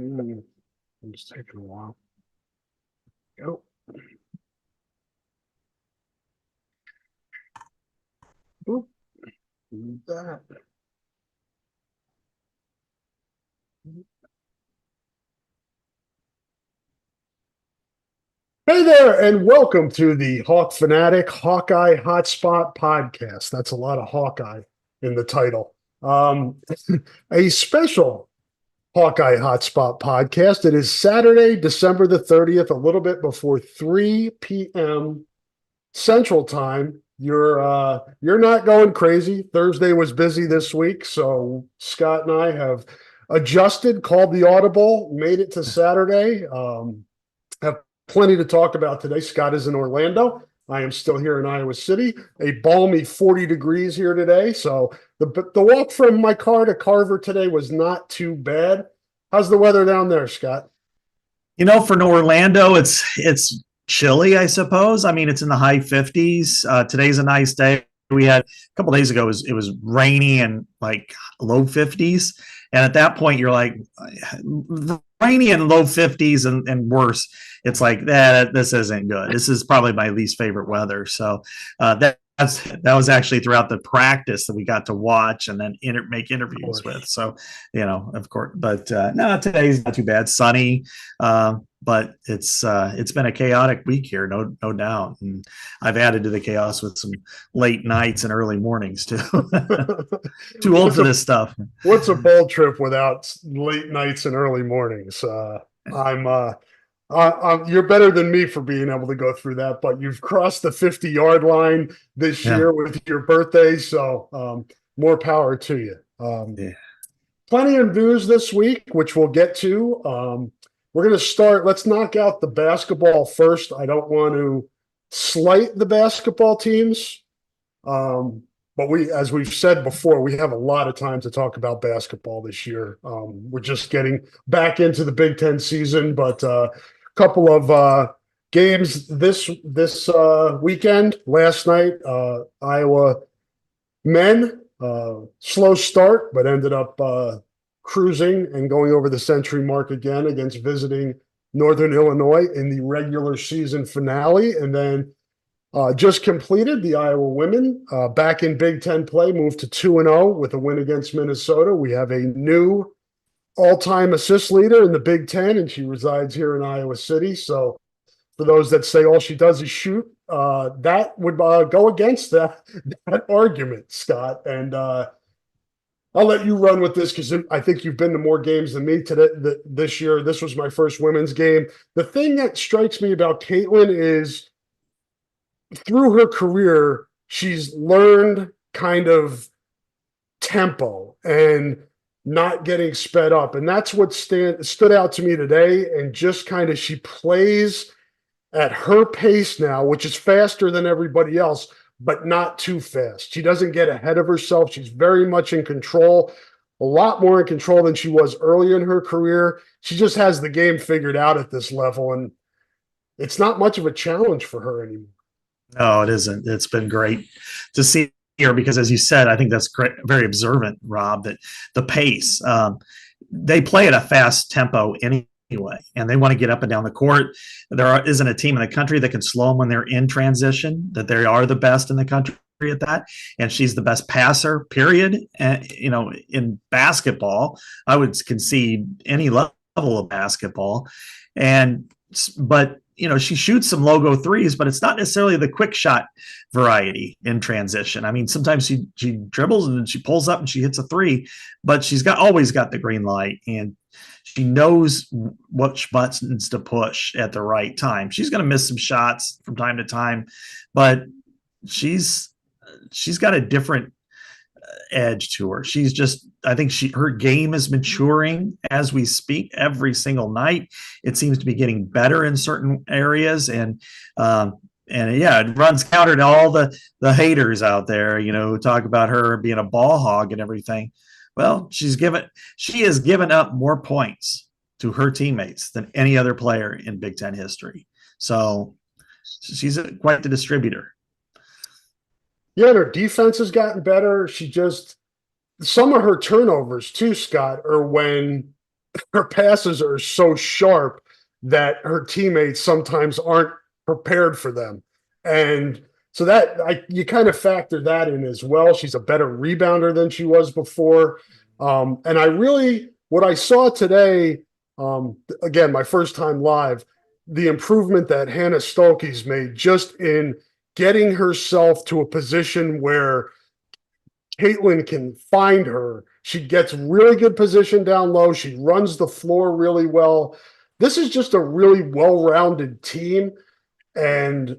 It's taking a while. Go. Boop. Need that. Hey there, and welcome to the Hawk Fanatic Hawkeye Hotspot Podcast. That's a lot of Hawkeye in the title. A special Hawkeye Hotspot Podcast. It is Saturday, December the 30th, a little bit before 3 p.m. Central Time. You're not going crazy. Thursday was busy this week, so Scott and I have adjusted, called the audible, made it to Saturday. Have plenty to talk about today. Scott is in Orlando. I am still here in Iowa City. A balmy 40 degrees here today. So the walk from my car to Carver today was not too bad. How's the weather down there, Scott? For Orlando, it's chilly, I suppose. I mean, it's in the high 50s. Today's a nice day. We had a couple days ago, it was rainy and like low 50s. And at that point, you're like, rainy and low 50s and worse. It's like, this isn't good. This is probably my least favorite weather. So that was actually throughout the practice that we got to watch and then make interviews with. So, of course, but no, today's not too bad. Sunny, but it's been a chaotic week here, no doubt. And I've added to the chaos with some late nights and early mornings too. Too old for this stuff. What's a bowl trip without late nights and early mornings? You're better than me for being able to go through that, but you've crossed the 50-yard line this year with your birthday, so more power to you. Plenty of news this week, which we'll get to. We're going to start. Let's knock out the basketball first. I don't want to slight the basketball teams, but as we've said before, we have a lot of time to talk about basketball this year. We're just getting back into the Big Ten season, but couple of games this weekend. Last night, Iowa men, slow start, but ended up cruising and going over the century mark again against visiting Northern Illinois in the regular season finale. And then just completed the Iowa women back in Big Ten play, moved to 2-0 with a win against Minnesota. We have a new all-time assist leader in the Big Ten, and she resides here in Iowa City. So for those that say all she does is shoot, that would go against that argument, Scott. And I'll let you run with this because I think you've been to more games than me this year. This was my first women's game. The thing that strikes me about Caitlin is through her career, she's learned kind of tempo and not getting sped up. And that's what stood out to me today. And just kind of she plays at her pace now, which is faster than everybody else, but not too fast. She doesn't get ahead of herself. She's very much in control, a lot more in control than she was early in her career. She just has the game figured out at this level, and it's not much of a challenge for her anymore. No, it isn't. It's been great to see here because, as you said, I think that's great, very observant, Rob, that the pace, they play at a fast tempo anyway, and they want to get up and down the court. There isn't a team in the country that can slow them when they're in transition, that they are the best in the country at that. And she's the best passer, period. And, in basketball, I would concede any level of basketball. But she shoots some logo threes, but it's not necessarily the quick shot variety in transition. I mean, sometimes she dribbles and then she pulls up and she hits a three, but she's always got the green light and she knows what buttons to push at the right time. She's going to miss some shots from time to time, but she's got a different edge to her. I think her game is maturing as we speak every single night. It seems to be getting better in certain areas. And it runs counter to all the haters out there, who talk about her being a ball hog and everything. Well, she has given up more points to her teammates than any other player in Big Ten history. So she's quite the distributor. Yeah, her defense has gotten better. Some of her turnovers too, Scott, are when her passes are so sharp that her teammates sometimes aren't prepared for them. And so you kind of factor that in as well. She's a better rebounder than she was before. And what I saw today, again, my first time live, the improvement that Hannah Stolke's made just in getting herself to a position where Caitlin can find her. She gets really good position down low. She runs the floor really well. This is just a really well-rounded team, and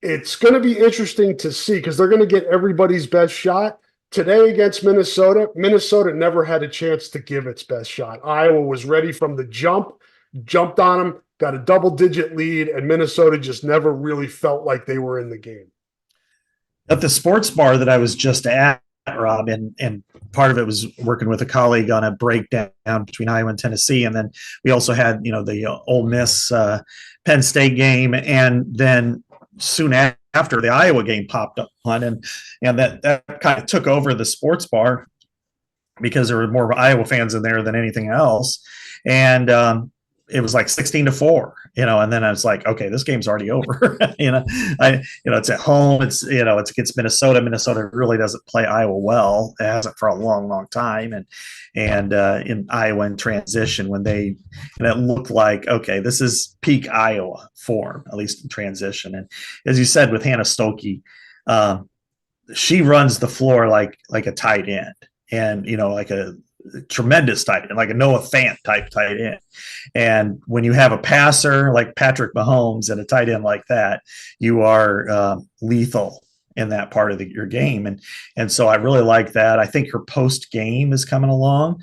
it's going to be interesting to see because they're going to get everybody's best shot. Today against Minnesota, Minnesota never had a chance to give its best shot. Iowa was ready from the jump, jumped on them, got a double-digit lead, and Minnesota just never really felt like they were in the game. At the sports bar that I was just at, Rob, and part of it was working with a colleague on a breakdown between Iowa and Tennessee, and then we also had the Ole Miss Penn State game, and then soon after the Iowa game popped up on, and that kind of took over the sports bar because there were more Iowa fans in there than anything else, and it was like 16-4, and then I was like, okay, this game's already over. It's at home. It's against Minnesota. Minnesota really doesn't play Iowa well. It hasn't for a long, long time. And in Iowa in transition and it looked like, okay, this is peak Iowa form, at least in transition. And as you said, with Hannah Stolke, she runs the floor like a tight end, and like a tremendous tight end, like a Noah Fant type tight end. And when you have a passer like Patrick Mahomes and a tight end like that, you are lethal in that part of your game. And so I really like that. I think her post game is coming along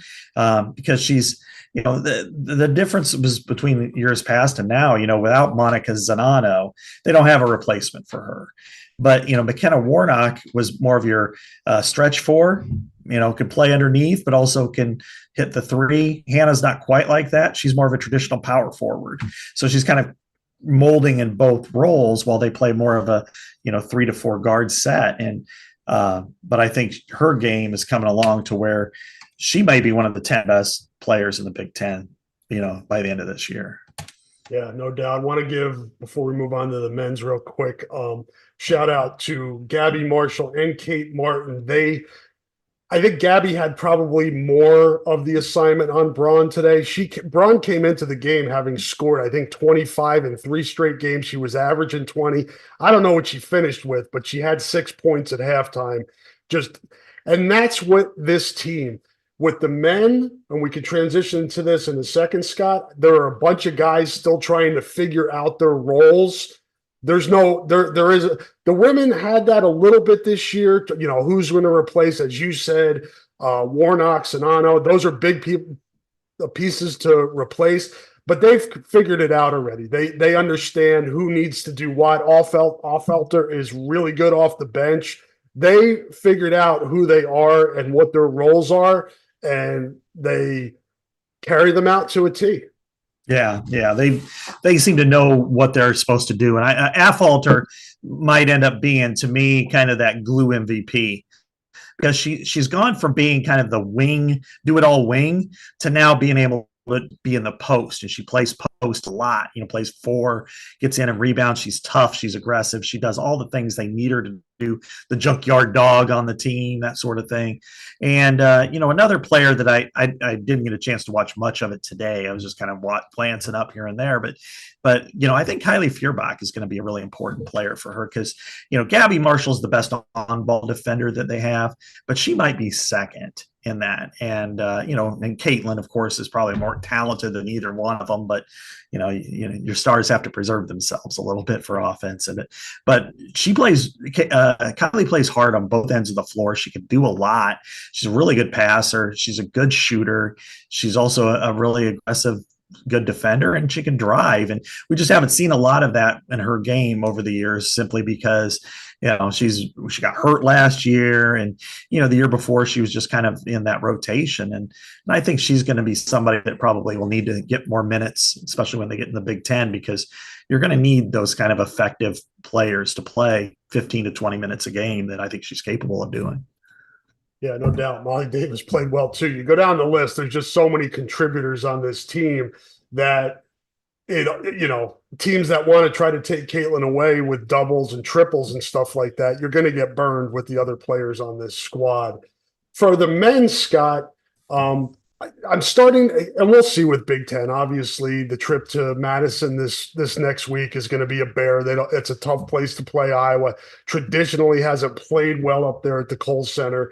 because she's, the difference was between years past and now, without Monica Zanano, they don't have a replacement for her. But, McKenna Warnock was more of your stretch four, could play underneath, but also can hit the three. Hannah's not quite like that. She's more of a traditional power forward. So she's kind of molding in both roles while they play more of a, 3 to 4 guard set. And, but I think her game is coming along to where she may be one of the 10 best players in the Big Ten, by the end of this year. Yeah, no doubt. I want to give, before we move on to the men's real quick, shout out to Gabby Marshall and Kate Martin. I think Gabby had probably more of the assignment on Braun today. Braun came into the game having scored, I think, 25 in 3 straight games. She was averaging 20. I don't know what she finished with, but she had 6 points at halftime. And that's what this team, with the men, and we could transition to this in a second, Scott, there are a bunch of guys still trying to figure out their roles. The women had that a little bit this year, who's going to replace, as you said, Warnock, Zanano. Those are big pieces to replace, but they've figured it out already. They understand who needs to do what. Offelter is really good off the bench. They figured out who they are and what their roles are, and they carry them out to a T. Yeah. They seem to know what they're supposed to do. And Affolter might end up being, to me, kind of that glue MVP, because she's gone from being kind of the wing, do it all wing, to now being able to be in the post. And she plays post a lot, plays 4, gets in and rebounds. She's tough. She's aggressive. She does all the things they need her to do, the junkyard dog on the team, that sort of thing. And, another player that I didn't get a chance to watch much of it today. I was just kind of glancing up here and there, but I think Kylie Feuerbach is going to be a really important player for her because, Gabby Marshall's the best on-ball defender that they have, but she might be second in that. And, and Caitlin, of course, is probably more talented than either one of them, but, your stars have to preserve themselves a little bit for offense. But Kylie plays hard on both ends of the floor. She can do a lot. She's a really good passer. She's a good shooter. She's also a really aggressive, good defender, and she can drive. And we just haven't seen a lot of that in her game over the years, simply because, she got hurt last year, and, the year before she was just kind of in that rotation. And I think she's going to be somebody that probably will need to get more minutes, especially when they get in the Big Ten, because you're going to need those kind of effective players to play 15 to 20 minutes a game that I think she's capable of doing. Yeah, no doubt. Molly Davis played well too. You go down the list, there's just so many contributors on this team that teams that want to try to take Caitlin away with doubles and triples and stuff like that, you're going to get burned with the other players on this squad. For the men, Scott, I'm starting, and we'll see with Big Ten. Obviously, the trip to Madison this next week is going to be a bear. It's a tough place to play. Iowa traditionally hasn't played well up there at the Kohl Center,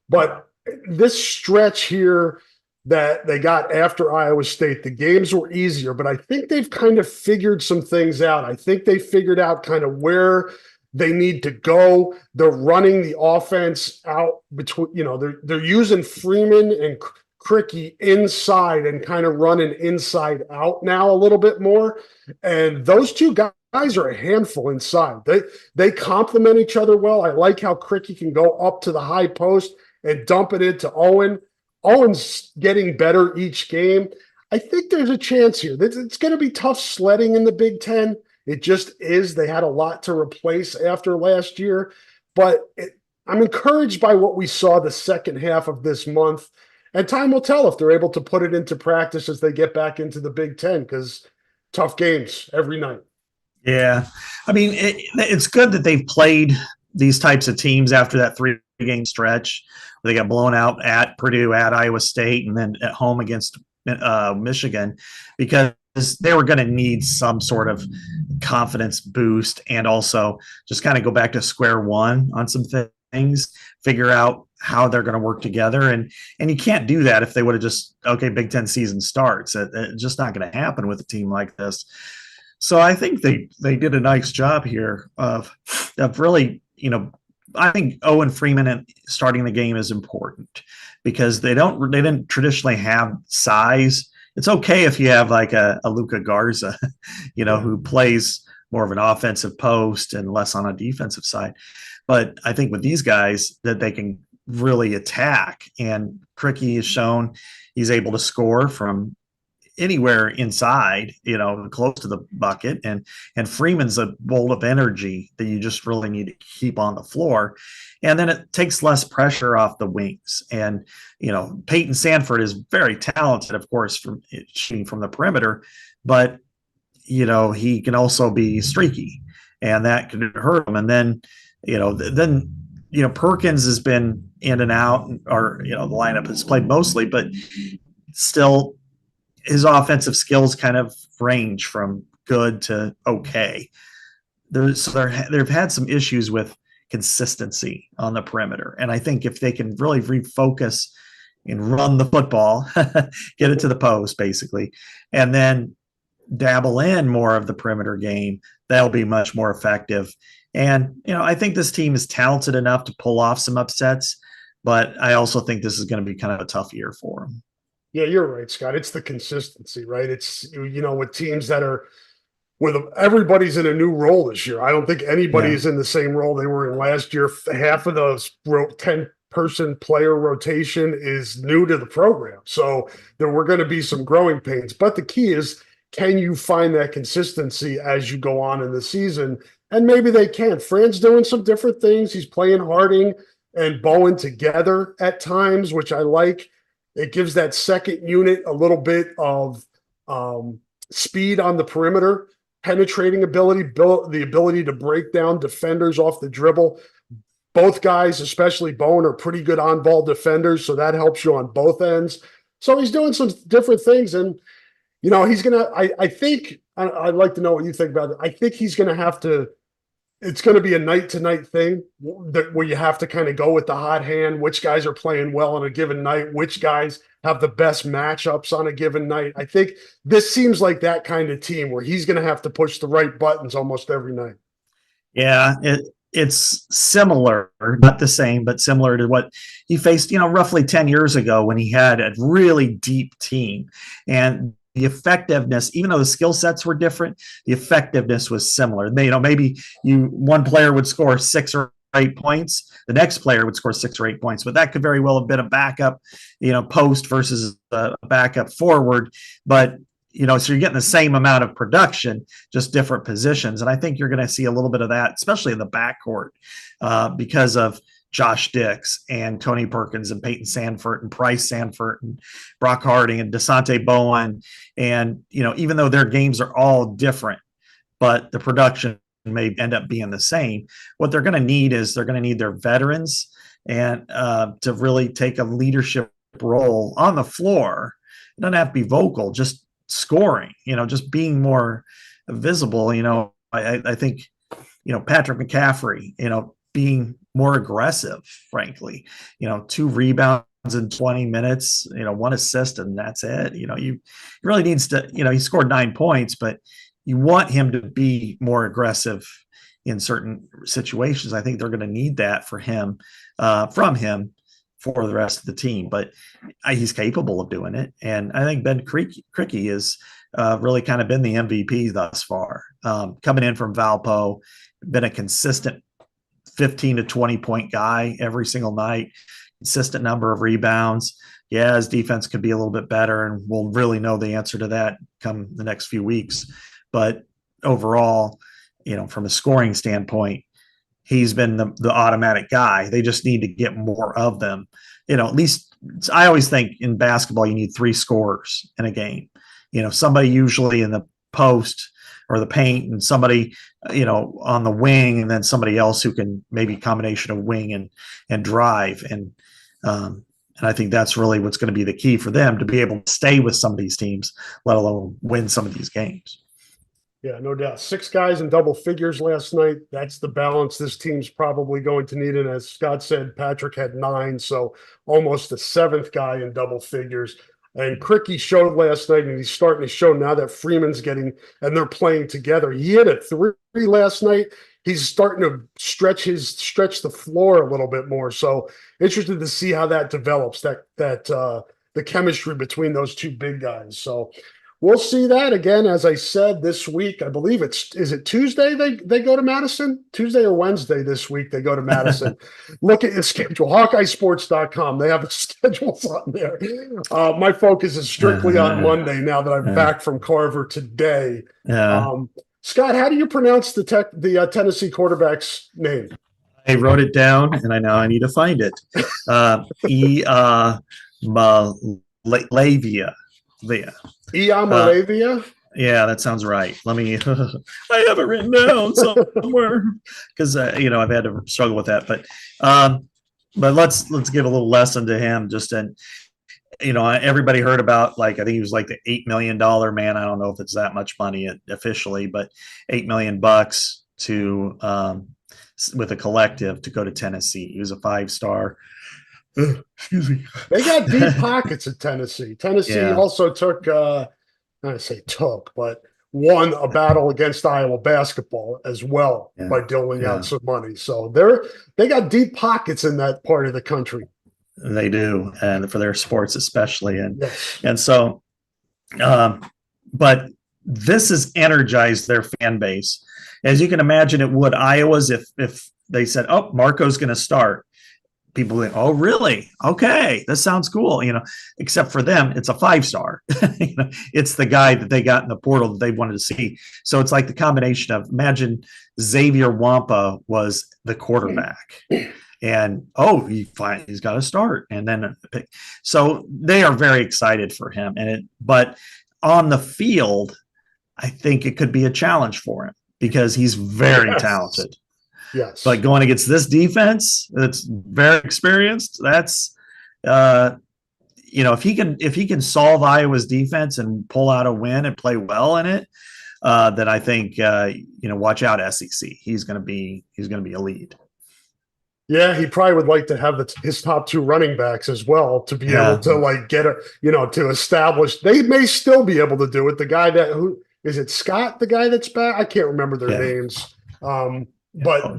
but this stretch here that they got after Iowa State, the games were easier, but I think they've kind of figured some things out. I think they figured out kind of where they need to go. They're running the offense out between, they're using Freeman and Cricky inside and kind of running inside out now a little bit more. And those two guys are a handful inside. They complement each other well. I like how Cricky can go up to the high post and dump it into Owen. Owen's getting better each game. I think there's a chance here. It's going to be tough sledding in the Big Ten. It just is. They had a lot to replace after last year. But I'm encouraged by what we saw the second half of this month. And time will tell if they're able to put it into practice as they get back into the Big Ten, because tough games every night. Yeah. I mean, it's good that they've played these types of teams after that 3-game stretch where they got blown out at Purdue, at Iowa State, and then at home against Michigan, because they were going to need some sort of confidence boost and also just kind of go back to square one on some things, figure out how they're going to work together. And you can't do that if they would have just, okay, Big Ten season starts. It's just not going to happen with a team like this. So I think they did a nice job here of really, I think Owen Freeman starting the game is important because they didn't traditionally have size. It's okay if you have like a Luka Garza, who plays more of an offensive post and less on a defensive side. But I think with these guys that they can really attack, and Cricky has shown he's able to score from anywhere inside, close to the bucket, and Freeman's a bolt of energy that you just really need to keep on the floor. And then it takes less pressure off the wings. And, Peyton Sanford is very talented, of course, from shooting from the perimeter, but, he can also be streaky, and that could hurt him. And then, Perkins has been in and out, or, the lineup has played mostly, but still his offensive skills kind of range from good to okay. They've had some issues with consistency on the perimeter. And I think if they can really refocus and run the football, get it to the post basically, and then dabble in more of the perimeter game, that'll be much more effective. And, I think this team is talented enough to pull off some upsets, but I also think this is going to be kind of a tough year for them. Yeah, you're right, Scott. It's the consistency, right? It's, with teams that are everybody's in a new role this year. I don't think anybody is in the same role they were in last year. Half of those 10-person player rotation is new to the program. So there were going to be some growing pains. But the key is, can you find that consistency as you go on in the season? And maybe they can. Fran's doing some different things. He's playing Harding and Bowen together at times, which I like. It gives that second unit a little bit of speed on the perimeter, penetrating ability, the ability to break down defenders off the dribble. Both guys, especially Bowen, are pretty good on-ball defenders, so that helps you on both ends. So he's doing some different things, and he's gonna. I think I'd like to know what you think about it. I think he's gonna have to. It's going to be a night-to-night thing where you have to kind of go with the hot hand, which guys are playing well on a given night, which guys have the best matchups on a given night. I think this seems like that kind of team where he's going to have to push the right buttons almost every night. Yeah, it's similar, not the same, but similar to what he faced, roughly 10 years ago when he had a really deep team. And the effectiveness, even though the skill sets were different, the effectiveness was similar. Maybe one player would score 6 or 8 points, the next player would score 6 or 8 points, but that could very well have been a backup, post versus a backup forward. But so you're getting the same amount of production, just different positions. And I think you're going to see a little bit of that, especially in the backcourt, because of Josh Dix and Tony Perkins and Peyton Sanford and Price Sanford and Brock Harding and Desante Bowen. And, even though their games are all different, but the production may end up being the same, what they're going to need is they're going to need their veterans and to really take a leadership role on the floor. It doesn't have to be vocal, just scoring, just being more visible. I think, Patrick McCaffrey, being more aggressive, frankly, 2 rebounds in 20 minutes, 1 assist, and that's it. He really needs to, he scored 9 points, but you want him to be more aggressive in certain situations. I think they're going to need that from him for the rest of the team, but he's capable of doing it. And I think Ben Krikke has really kind of been the MVP thus far, coming in from Valpo, been a consistent 15 to 20 point guy every single night, consistent number of rebounds. Yeah, his defense could be a little bit better, and we'll really know the answer to that come the next few weeks. But overall, from a scoring standpoint, he's been the automatic guy. They just need to get more of them. At least I always think in basketball, you need 3 scorers in a game. Somebody usually in the post or the paint, and somebody, on the wing, and then somebody else who can maybe a combination of wing and drive. And I think that's really what's going to be the key for them to be able to stay with some of these teams, let alone win some of these games. Yeah, no doubt. 6 guys in double figures last night. That's the balance this team's probably going to need. And as Scott said, Patrick had 9, so almost a 7th guy in double figures. And Krikke showed last night, and he's starting to show now that Freeman's getting, and they're playing together. He hit a 3 last night. He's starting to stretch the floor a little bit more. So interested to see how that develops, that the chemistry between those 2 big guys. So we'll see that again. As I said, this week, I believe is it Tuesday they go to Madison? Tuesday or Wednesday this week they go to Madison. Look at the schedule, HawkeyeSports.com. They have the schedules on there. My focus is strictly on Monday now that I'm back from Carver today. Scott, how do you pronounce the Tennessee quarterback's name? I wrote it down, and I know I need to find it. Malavia. Malavia? Yeah, that sounds right. Let me. I have it written down somewhere because I've had to struggle with that. But let's give a little lesson to him. Just everybody heard about, like, I think he was like the $8 million man. I don't know if it's that much money officially, but $8 million to with a collective to go to Tennessee. He was a 5-star. Excuse me. They got deep pockets at Tennessee. Tennessee also took, but won a battle against Iowa basketball as well by doling out some money. So they got deep pockets in that part of the country. They do, and for their sports especially. And so, but this has energized their fan base, as you can imagine it would Iowa's if they said, "Oh, Marco's going to start." People think, "Oh, really? Okay, that sounds cool." Except for them, it's a 5-star. It's the guy that they got in the portal that they wanted to see. So it's like the combination of, imagine Xavier Wampa was the quarterback, and he's got to start, and then so they are very excited for him. But on the field, I think it could be a challenge for him because he's very talented. Yes. But going against this defense that's very experienced, that's if he can solve Iowa's defense and pull out a win and play well in it, then I think watch out, SEC. He's going to be elite. Yeah, he probably would like to have his top 2 running backs as well to be able to get to establish. They may still be able to do it. The guy who is it, Scott, the guy that's back? I can't remember their names. But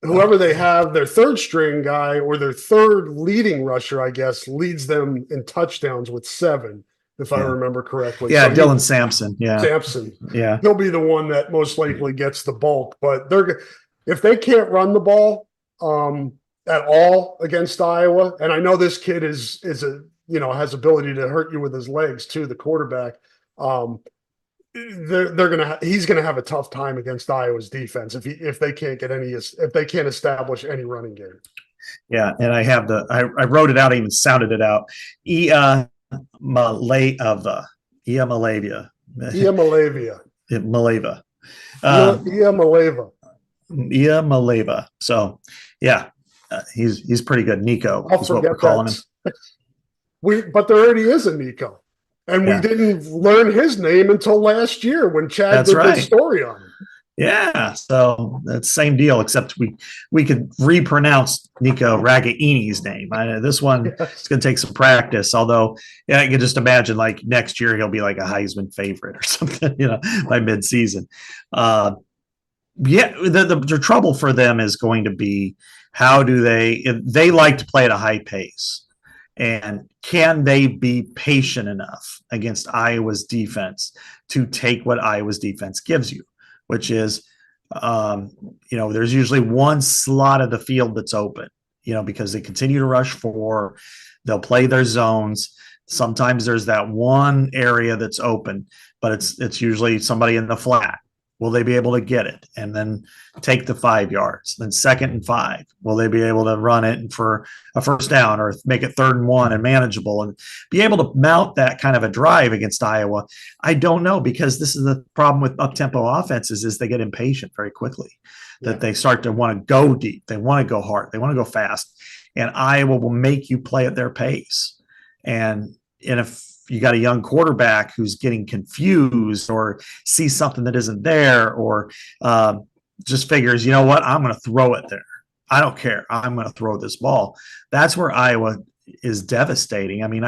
whoever they have, their 3rd string guy or their 3rd leading rusher, I guess, leads them in touchdowns with 7, if I remember correctly. Yeah, so Dylan Sampson. Yeah. Sampson. Yeah. He'll be the one that most likely gets the bulk. But if they can't run the ball at all against Iowa, and I know this kid has ability to hurt you with his legs too, the quarterback. he's gonna have a tough time against Iowa's defense if they can't establish any running game. Yeah, and I wrote it out, I even sounded it out. Malavia. Malavia. Malavia. Malava. Malava. Malava. So, yeah, he's pretty good. Nico I'll is what we're calling him. But there already is a Nico, and we didn't learn his name until last year when Chad did the story on him. Yeah, so that's the same deal, except we could repronounce Nico Ragaini's name. This one is going to take some practice. Although, yeah, I can just imagine like next year he'll be like a Heisman favorite or something, by midseason. The trouble for them is going to be how do they like to play at a high pace, and can they be patient enough against Iowa's defense to take what Iowa's defense gives you? Which is, there's usually one slot of the field that's open, because they continue to rush four. They'll play their zones. Sometimes there's that one area that's open, but it's usually somebody in the flat. Will they be able to get it and then take the 5 yards? Then 2nd and 5. Will they be able to run it for a first down or make it 3rd and 1 and manageable and be able to mount that kind of a drive against Iowa? I don't know, because this is the problem with up-tempo offenses is they get impatient very quickly, that they start to want to go deep. They want to go hard. They want to go fast. And Iowa will make you play at their pace. And if you got a young quarterback who's getting confused or sees something that isn't there, or just figures, you know what, I'm going to throw it there. I don't care. I'm going to throw this ball. That's where Iowa is devastating. I mean,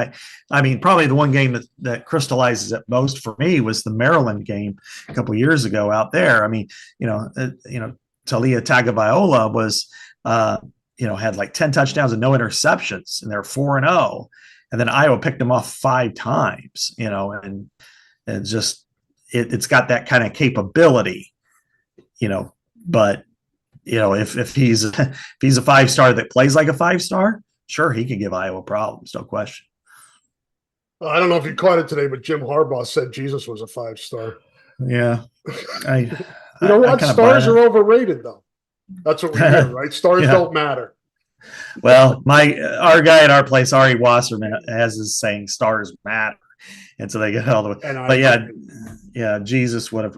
probably the one game that crystallizes it most for me was the Maryland game a couple of years ago out there. I mean, Talia Tagovailoa was, had like 10 touchdowns and no interceptions, and they're 4-0. And then Iowa picked him off 5 times, and just it's got that kind of capability, But if he's a 5-star that plays like a 5-star, sure, he can give Iowa problems, no question. I don't know if you caught it today, but Jim Harbaugh said Jesus was a 5-star. Yeah, you know what? Stars are overrated, though. That's what we hear, right? Stars don't matter. Well, our guy at our place, Ari Wasserman, has his saying "stars matter," and so they get all the way. But Jesus would have.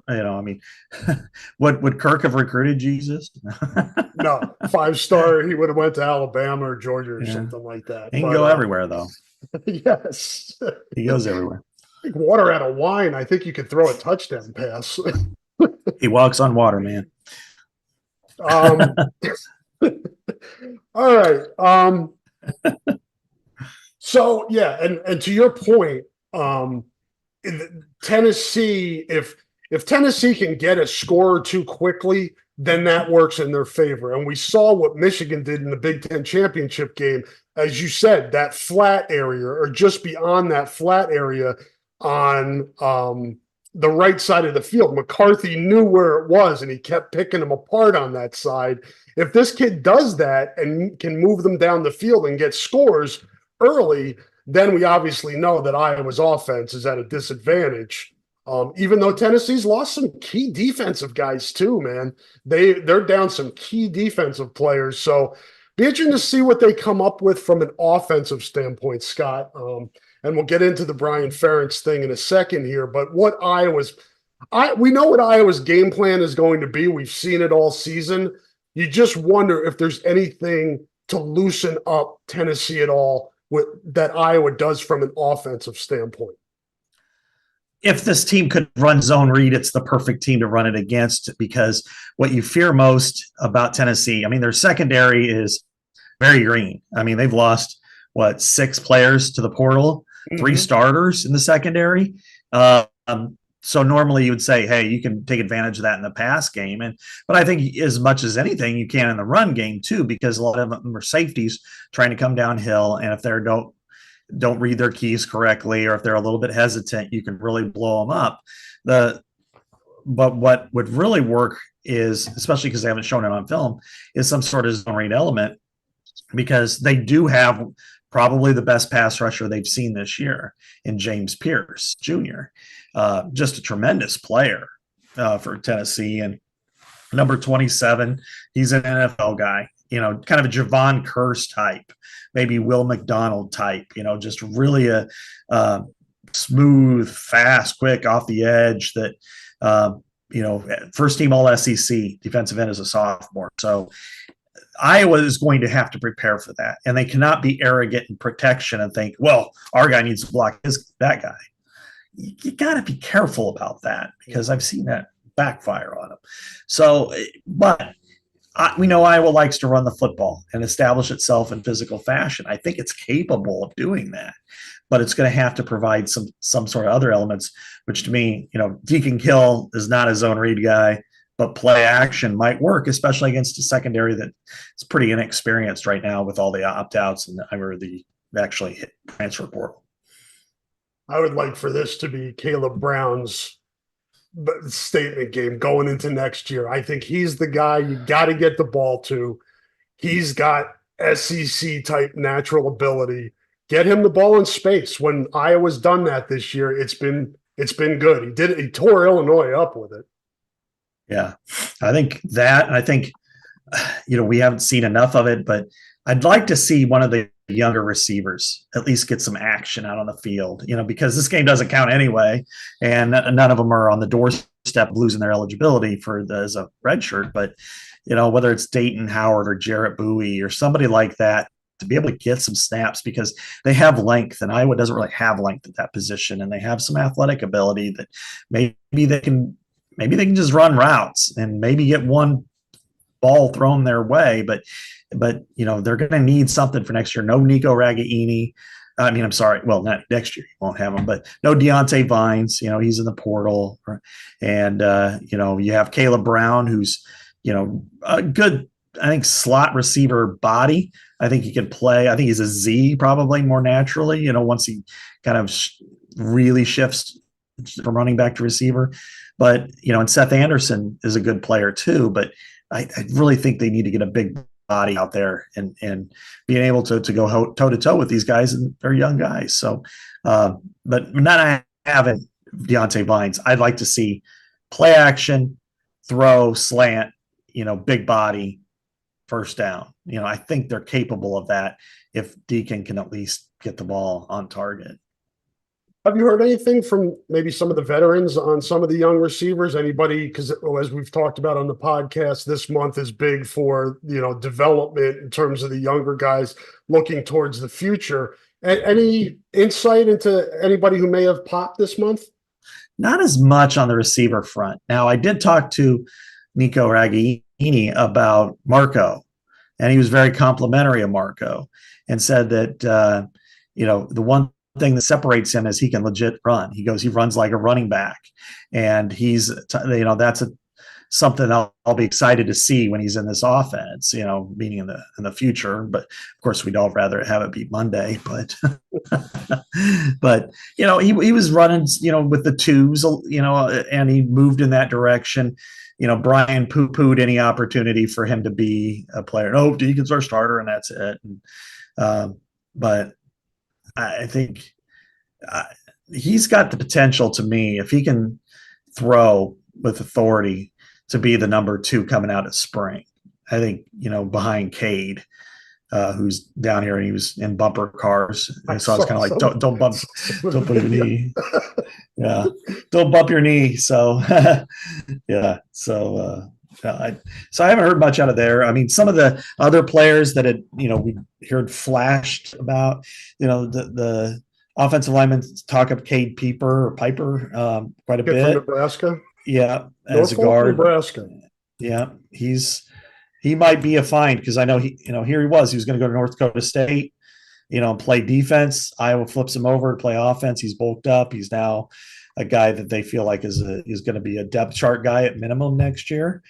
Would Kirk have recruited Jesus? No, 5-star. He would have went to Alabama or Georgia or something like that. He can go everywhere, though. Yes, he goes everywhere. Like water out of wine. I think you could throw a touchdown pass. He walks on water, man. All right. So yeah, and to your point, Tennessee, if Tennessee can get a score or two quickly, then that works in their favor. And we saw what Michigan did in the Big Ten championship game. As you said, that flat area or just beyond that flat area on the right side of the field. McCarthy knew where it was, and he kept picking them apart on that side. If this kid does that and can move them down the field and get scores early, then we obviously know that Iowa's offense is at a disadvantage. Even though Tennessee's lost some key defensive guys too, man. They're down some key defensive players. So be interesting to see what they come up with from an offensive standpoint, Scott. And we'll get into the Brian Ferentz thing in a second here. But we know what Iowa's game plan is going to be. We've seen it all season. You just wonder if there's anything to loosen up Tennessee at all that Iowa does from an offensive standpoint. If this team could run zone read, it's the perfect team to run it against, because what you fear most about Tennessee, their secondary is very green. They've lost, 6 players to the portal, 3 starters in the secondary. So normally you would say, hey, you can take advantage of that in the pass game. But I think as much as anything you can in the run game too, because a lot of them are safeties trying to come downhill. And if they don't read their keys correctly, or if they're a little bit hesitant, you can really blow them up. But what would really work is, especially because they haven't shown it on film, is some sort of zone read element, because they do have probably the best pass rusher they've seen this year in James Pierce Jr. Just a tremendous player for Tennessee. And number 27, he's an NFL guy, kind of a Javon Curse type, maybe Will McDonald type, just really a smooth, fast, quick off the edge that, first team all SEC defensive end as a sophomore. So Iowa is going to have to prepare for that. And they cannot be arrogant in protection and think, well, our guy needs to block that guy. You got to be careful about that, because I've seen that backfire on them. So, but we know Iowa likes to run the football and establish itself in physical fashion. I think it's capable of doing that, but it's going to have to provide some sort of other elements, which to me, Deacon Kill is not a zone read guy, but play action might work, especially against a secondary that is pretty inexperienced right now with all the opt-outs and the actually hit transfer portal. I would like for this to be Caleb Brown's statement game going into next year. I think he's the guy you got to get the ball to. He's got SEC type natural ability. Get him the ball in space. When Iowa's done that this year, it's been good. He tore Illinois up with it. Yeah, I think we haven't seen enough of it, but I'd like to see one of the younger receivers at least get some action out on the field, because this game doesn't count anyway, and none of them are on the doorstep losing their eligibility as a redshirt. But, whether it's Dayton Howard or Jarrett Bowie or somebody like that, to be able to get some snaps, because they have length, and Iowa doesn't really have length at that position, and they have some athletic ability that maybe they can just run routes and maybe get one ball thrown their way, but they're going to need something for next year. No Nico Ragaini. I'm sorry. Well, not next year. You won't have him, but no Deontay Vines. He's in the portal, and you have Caleb Brown, who's a good, I think, slot receiver body. I think he can play. I think he's a Z probably more naturally. Once he kind of really shifts from running back to receiver. But and Seth Anderson is a good player too. But I really think they need to get a big body out there and being able to go toe to toe with these guys, and they're young guys. So, but not having Deontay Vines, I'd like to see play action, throw, slant, big body, first down. I think they're capable of that if Deacon can at least get the ball on target. Have you heard anything from maybe some of the veterans on some of the young receivers? Anybody? Because as we've talked about on the podcast, this month is big for, development in terms of the younger guys looking towards the future. Any insight into anybody who may have popped this month? Not as much on the receiver front. Now, I did talk to Nico Ragaini about Marco, and he was very complimentary of Marco and said that, the one thing that separates him is he can legit run. He runs like a running back, and he's, that's something I'll be excited to see when he's in this offense, meaning in the future. But of course, we'd all rather have it be Monday, but, but, he was running, with the twos, and he moved in that direction. Brian poo-pooed any opportunity for him to be a player. No, Deacon's our starter, and that's it. And, but I think he's got the potential, to me, if he can throw with authority, to be the number 2 coming out of spring. I think, behind Cade, who's down here, and he was in bumper cars. And so I was kind of like, don't bump your knee. Yeah. Don't bump your knee. So, yeah. So, I haven't heard much out of there. I mean, some of the other players that had, we heard flashed about, the offensive linemen talk up Cade Piper quite a bit. From Nebraska. Yeah, as a guard. Nebraska. Yeah, he might be a find, because I know he was going to go to North Dakota State, play defense. Iowa flips him over to play offense. He's bulked up. He's now a guy that they feel like is going to be a depth chart guy at minimum next year.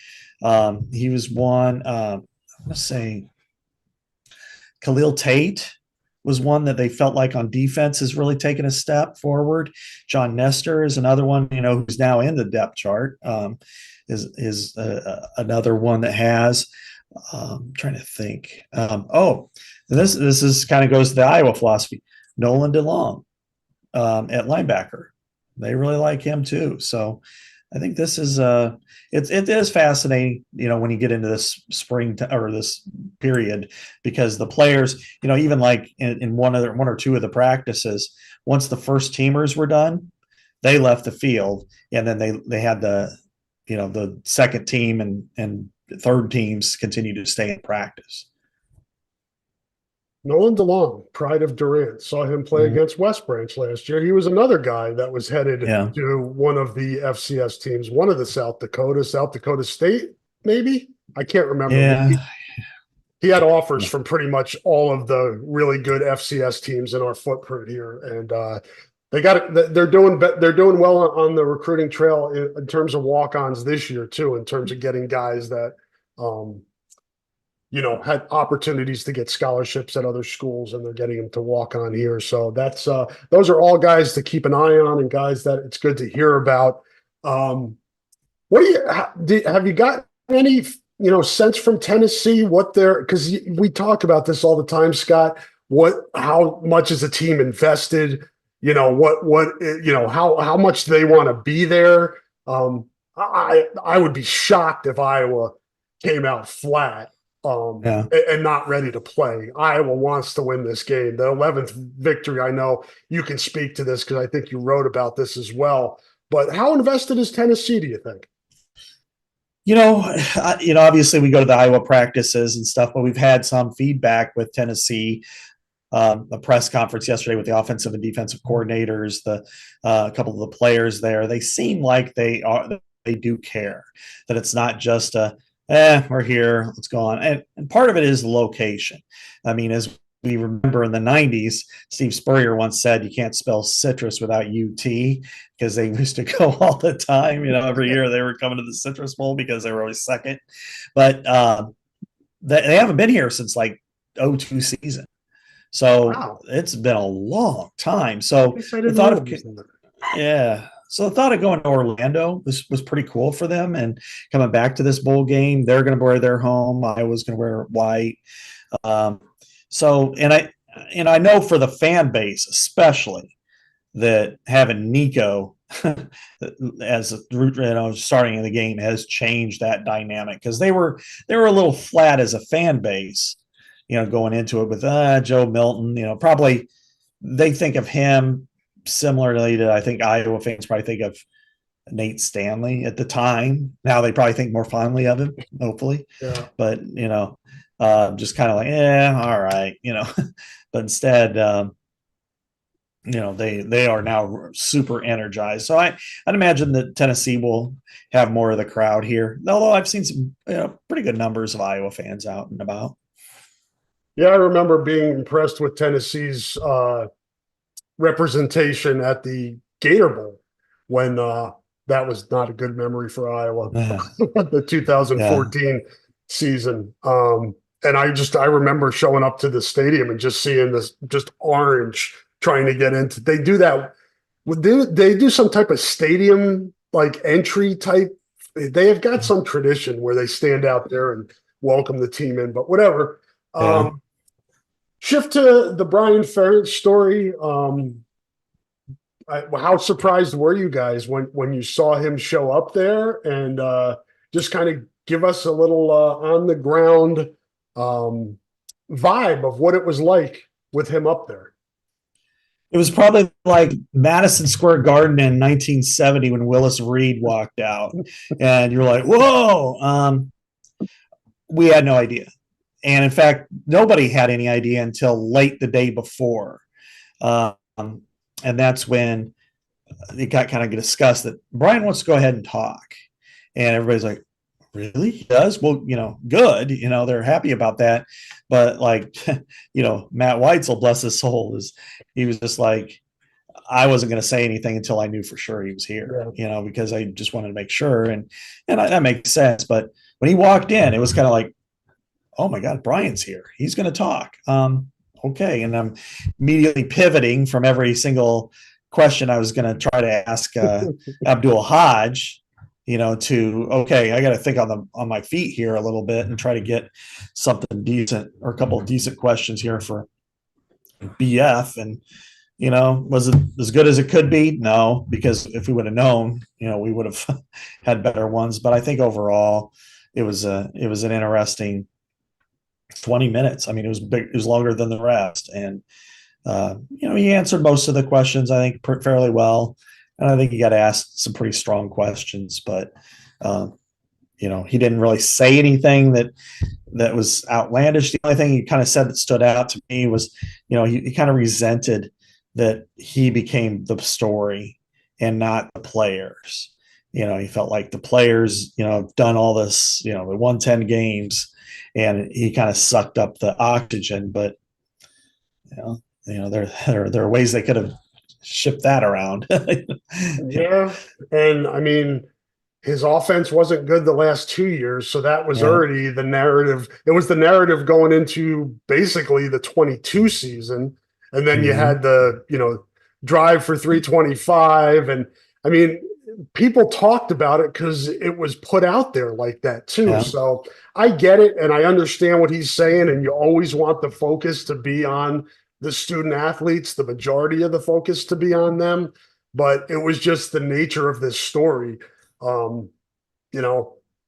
He was one. I'm going to say Khalil Tate was one that they felt like on defense has really taken a step forward. John Nestor is another one, who's now in the depth chart. Is another one that has. Trying to think. This is kind of goes to the Iowa philosophy. Nolan DeLong at linebacker. They really like him too. So I think this is it is fascinating, when you get into this or this period, because the players, even like in one or two of the practices, once the first teamers were done, they left the field, and then they had the second team and third teams continue to stay in practice. Nolan DeLong, pride of Durant, saw him play against West Branch last year. He was another guy that was headed to one of the FCS teams, one of the South Dakota State, maybe? I can't remember. Yeah. He had offers from pretty much all of the really good FCS teams in our footprint here, and they're doing well on the recruiting trail in terms of walk-ons this year too, in terms of getting guys that had opportunities to get scholarships at other schools, and they're getting them to walk on here. So that's those are all guys to keep an eye on, and guys that it's good to hear about. What have you got any sense from Tennessee what they're, because we talk about this all the time, Scott, how much is the team invested, how much they want to be there. I would be shocked if Iowa came out flat and not ready to play. Iowa wants to win this game. The 11th victory, I know you can speak to this because I think you wrote about this as well. But how invested is Tennessee, do you think? Obviously we go to the Iowa practices and stuff, but we've had some feedback with Tennessee. A press conference yesterday with the offensive and defensive coordinators, a couple of the players there. They seem like they do care, that it's not just we're here, let's go on. And part of it is the location. I mean, as we remember in the 90s, Steve Spurrier once said you can't spell citrus without UT, because they used to go all the time. Every year they were coming to the Citrus Bowl because they were always second. But they haven't been here since like 2002 season. So It's been a long time. So the thought of going to Orlando was pretty cool for them, and coming back to this bowl game, they're going to wear their home. Iowa's going to wear white. I know for the fan base, especially, that having Nico as starting in the game has changed that dynamic, because they were a little flat as a fan base, going into it with Joe Milton. Probably they think of him similarly to, I think Iowa fans probably think of Nate Stanley at the time. Now they probably think more fondly of him, hopefully. Yeah. But just kind of like, all right, but instead, they are now super energized. So I'd imagine that Tennessee will have more of the crowd here, although I've seen some pretty good numbers of Iowa fans out and about. Yeah, I remember being impressed with Tennessee's representation at the Gator Bowl when that was not a good memory for Iowa, the 2014 season. And I remember showing up to the stadium and just seeing this just orange trying to get into. They do that. They do some type of stadium like entry type. They have got some tradition where they stand out there and welcome the team in, but whatever. Shift to the Brian Ferentz story. How surprised were you guys when you saw him show up there? And just kind of give us a little on the ground vibe of what it was like with him up there. It was probably like Madison Square Garden in 1970 when Willis Reed walked out, and you're like, whoa. We had no idea. And in fact, nobody had any idea until late the day before. And that's when it got kind of discussed that Brian wants to go ahead and talk. And everybody's like, really? He does? Well, good. They're happy about that. But like, Matt Weitzel, bless his soul, he was just like, I wasn't going to say anything until I knew for sure he was here, because I just wanted to make sure. And that makes sense. But when he walked in, it was kind of like, oh my God, Brian's here. He's going to talk. Okay. And I'm immediately pivoting from every single question I was going to try to ask Abdul Hodge, okay, I got to think on my feet here a little bit and try to get something decent or a couple of decent questions here for BF. And was it as good as it could be? No, because if we would have known, we would have had better ones. But I think overall, it was an interesting 20 minutes. I mean, it was big, it was longer than the rest, and he answered most of the questions, I think, fairly well, and I think he got asked some pretty strong questions, but he didn't really say anything that was outlandish. The only thing he kind of said that stood out to me was, he kind of resented that he became the story and not the players. He felt like the players, have done all this, they won 10 games, and he kind of sucked up the oxygen. But there are ways they could have shipped that around. Yeah, and I mean, his offense wasn't good the last 2 years, so that was already the narrative. It was the narrative going into basically the 22 season, and then you had the drive for 325, and I mean, people talked about it because it was put out there like that too. Yeah. So I get it, and I understand what he's saying, and you always want the focus to be on the student athletes, the majority of the focus to be on them, but it was just the nature of this story.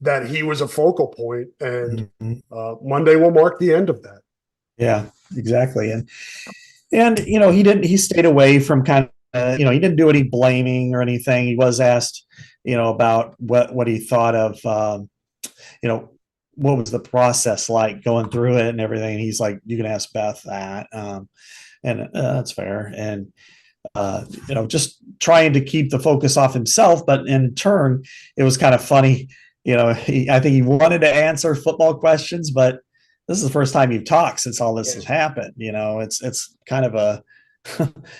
That he was a focal point, and Monday will mark the end of that. Yeah, exactly. And he stayed away from kind of, he didn't do any blaming or anything. He was asked, about what he thought of, what was the process like going through it and everything. And he's like, you can ask Beth that. And that's fair. And, just trying to keep the focus off himself, but in turn, it was kind of funny. I think he wanted to answer football questions, but this is the first time you've talked since all this has happened. It's kind of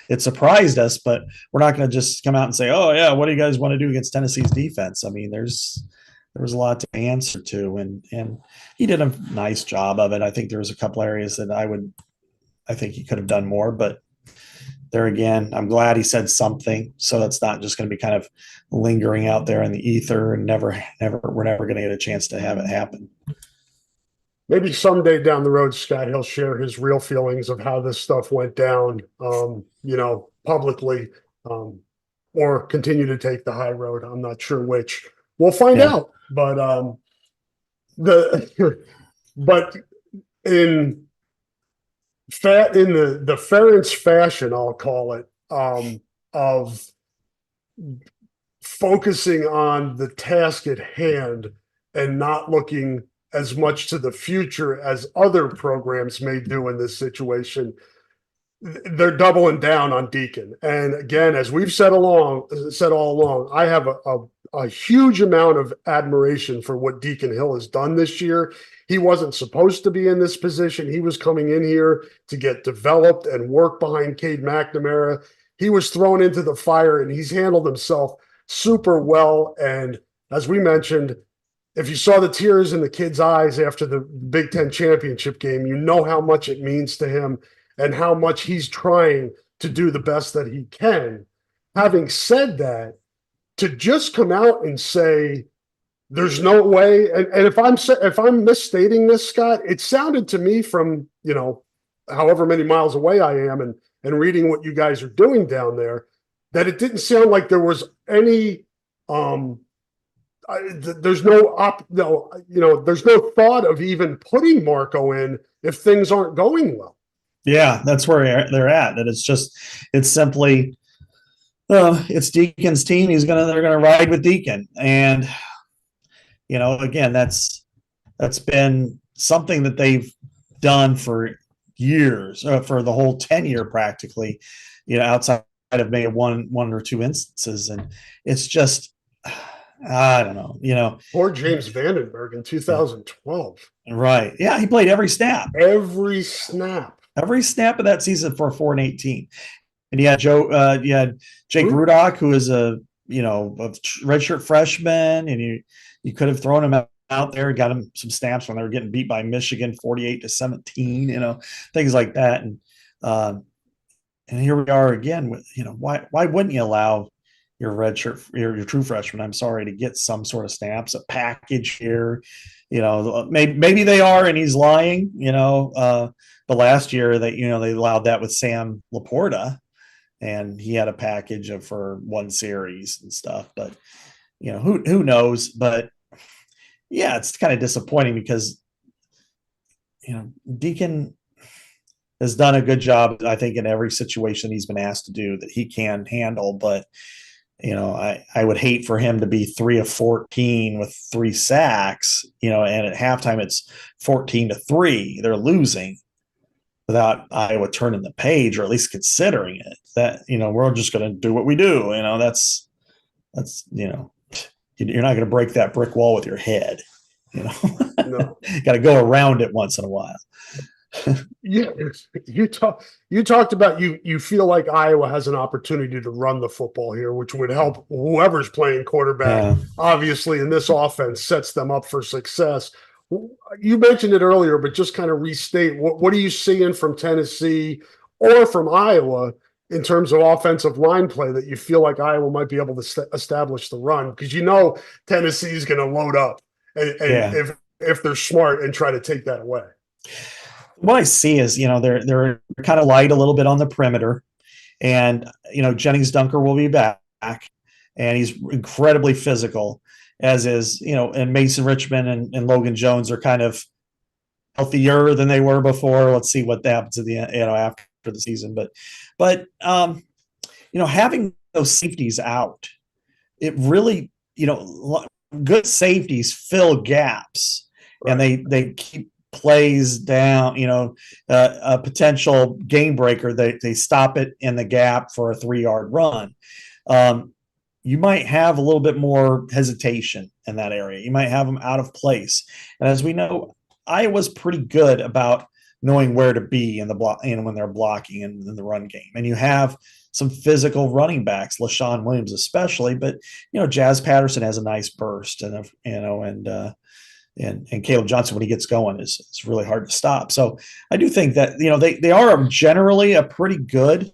it surprised us, but we're not going to just come out and say, oh yeah, what do you guys want to do against Tennessee's defense? I mean, there was a lot to answer to, and he did a nice job of it. I think there was a couple areas that I think he could have done more, but there again, I'm glad he said something, so that's not just going to be kind of lingering out there in the ether, and we're never going to get a chance to have it happen. Maybe someday down the road, Scott, he'll share his real feelings of how this stuff went down, publicly, or continue to take the high road. I'm not sure which. We'll find out. But but in the Ferentz fashion, I'll call it, of focusing on the task at hand and not looking as much to the future as other programs may do in this situation, they're doubling down on Deacon. And again, as we've said all along, I have a huge amount of admiration for what Deacon Hill has done this year. He wasn't supposed to be in this position. He was coming in here to get developed and work behind Cade McNamara. He was thrown into the fire, and he's handled himself super well. And as we mentioned, if you saw the tears in the kid's eyes after the Big Ten championship game, you know how much it means to him and how much he's trying to do the best that he can. Having said that, to just come out and say there's no way, and if I'm misstating this, Scott, it sounded to me from however many miles away I am and reading what you guys are doing down there, that it didn't sound like there was any there's no thought of even putting Marco in if things aren't going well. Yeah, that's where they're at. That it's simply, it's Deacon's team. They're gonna ride with Deacon, and again, that's been something that they've done for years, for the whole tenure practically. Outside of maybe one or two instances, and it's just, I don't know. Poor James Vandenberg in 2012. Right? Yeah, he played every snap. Every snap of that season for 4-18. And you had Jake Rudock, who is a redshirt freshman, and you could have thrown him out there, got him some snaps when they were getting beat by Michigan 48-17, things like that. And here we are again with, why wouldn't you allow, your true freshman, I'm sorry, to get some sort of snaps, a package here. Maybe they are, and he's lying. But last year they allowed that with Sam Laporta, and he had a package for one series and stuff. But who knows? But yeah, it's kind of disappointing because Deacon has done a good job, I think, in every situation he's been asked to do that he can handle. But I would hate for him to be 3 of 14 with 3 sacks, and at halftime it's 14-3. They're losing without Iowa turning the page, or at least considering it. That we're just going to do what we do. That's you're not going to break that brick wall with your head. No. Got to go around it once in a while. Yeah, you talked about you feel like Iowa has an opportunity to run the football here, which would help whoever's playing quarterback. Yeah. Obviously, in this offense, sets them up for success. You mentioned it earlier, but just kind of restate what are you seeing from Tennessee or from Iowa in terms of offensive line play that you feel like Iowa might be able to establish the run? Because Tennessee is going to load up, and if they're smart and try to take that away. What I see is, they're kind of light a little bit on the perimeter, and Jennings Dunker will be back, and he's incredibly physical, as is and Mason Richmond and Logan Jones are kind of healthier than they were before. Let's see what happens at the after the season, but having those safeties out, it really good safeties fill gaps, right. And they keep plays down, a potential game breaker. They stop it in the gap for a 3-yard run. You might have a little bit more hesitation in that area. You might have them out of place. And as we know, Iowa's pretty good about knowing where to be in the block, when they're blocking in the run game. And you have some physical running backs, LaShawn Williams especially, but Jazz Patterson has a nice burst, and and Caleb Johnson, when he gets going, is really hard to stop. So I do think that they are generally a pretty good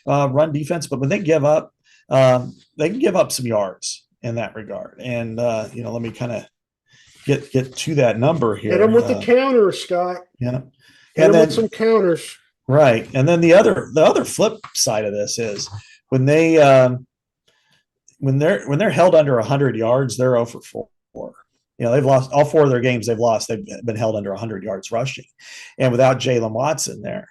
run defense, but when they give up, they can give up some yards in that regard. And let me kind of get to that number here. Hit them with the counters, Scott. Yeah, hit them with some counters. Right, and then the other flip side of this is when they're held under 100 yards, they're 0 for 4. They've lost all 4 of their games. They've been held under 100 yards rushing, and without Jalen Watson there,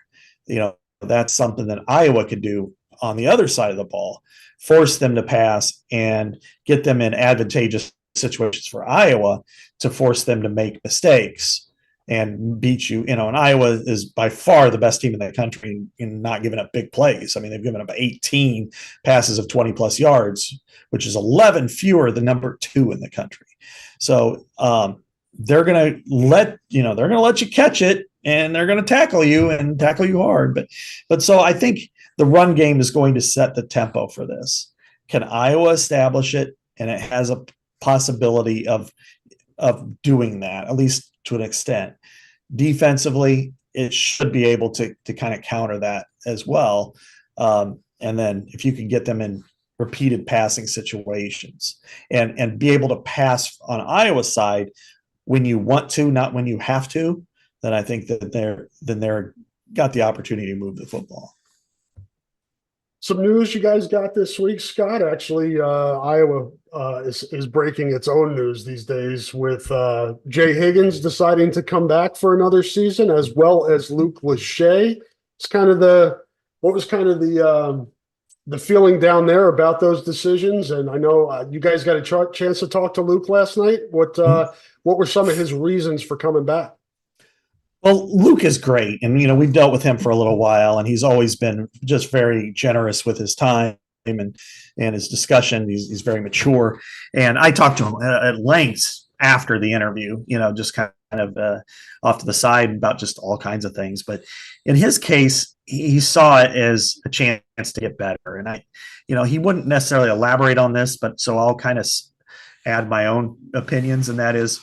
that's something that Iowa could do on the other side of the ball, force them to pass and get them in advantageous situations for Iowa to force them to make mistakes and beat you. And Iowa is by far the best team in the country in not giving up big plays. I mean, they've given up 18 passes of 20 plus yards, which is 11 fewer than number 2 in the country. So they're going to let you catch it, and they're going to tackle you hard. But so I think the run game is going to set the tempo for this. Can Iowa establish it? And it has a possibility of doing that, at least to an extent. Defensively, it should be able to kind of counter that as well. And then if you can get them in repeated passing situations and be able to pass on Iowa's side when you want to, not when you have to, then I think that they're got the opportunity to move the football. Some news you guys got this week, Scott. Actually, Iowa is breaking its own news these days with Jay Higgins deciding to come back for another season, as well as Luke Lachey. It's kind of the feeling down there about those decisions. And I know you guys got a chance to talk to Luke last night. What were some of his reasons for coming back? Well, Luke is great. And, we've dealt with him for a little while, and he's always been just very generous with his time and his discussion. He's very mature. And I talked to him at length after the interview, just kind of off to the side about just all kinds of things. But in his case, he saw it as a chance to get better. And he wouldn't necessarily elaborate on this, but so I'll kind of add my own opinions. And that is,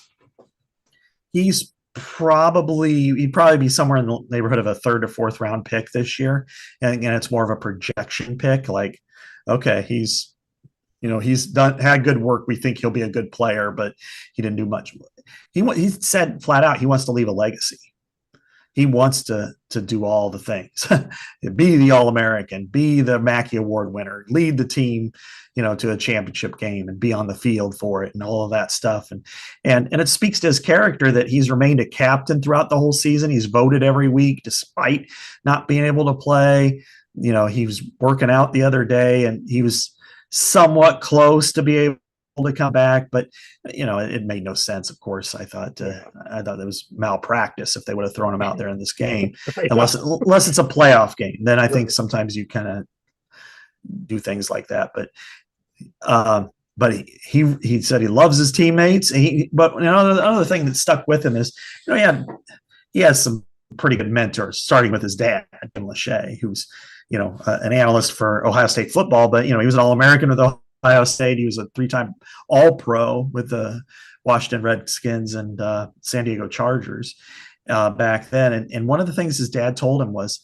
he'd probably be somewhere in the neighborhood of a 3rd or 4th round pick this year. And it's more of a projection pick. Like, okay, he's He's had good work. We think he'll be a good player, but he didn't do much. He said flat out he wants to leave a legacy. He wants to do all the things, be the All-American, be the Mackey Award winner, lead the team, to a championship game and be on the field for it and all of that stuff. And it speaks to his character that he's remained a captain throughout the whole season. He's voted every week despite not being able to play. He was working out the other day and he was somewhat close to be able to come back, but it made no sense. Of course, I thought it was malpractice if they would have thrown him out there in this game, unless it's a playoff game. Then I think sometimes you kind of do things like that. But he said he loves his teammates. But another thing that stuck with him is he has some pretty good mentors, starting with his dad, Jim Lachey, who's an analyst for Ohio State football, but he was an All-American with Ohio State. He was a 3-time All-Pro with the Washington Redskins and San Diego Chargers back then. And one of the things his dad told him was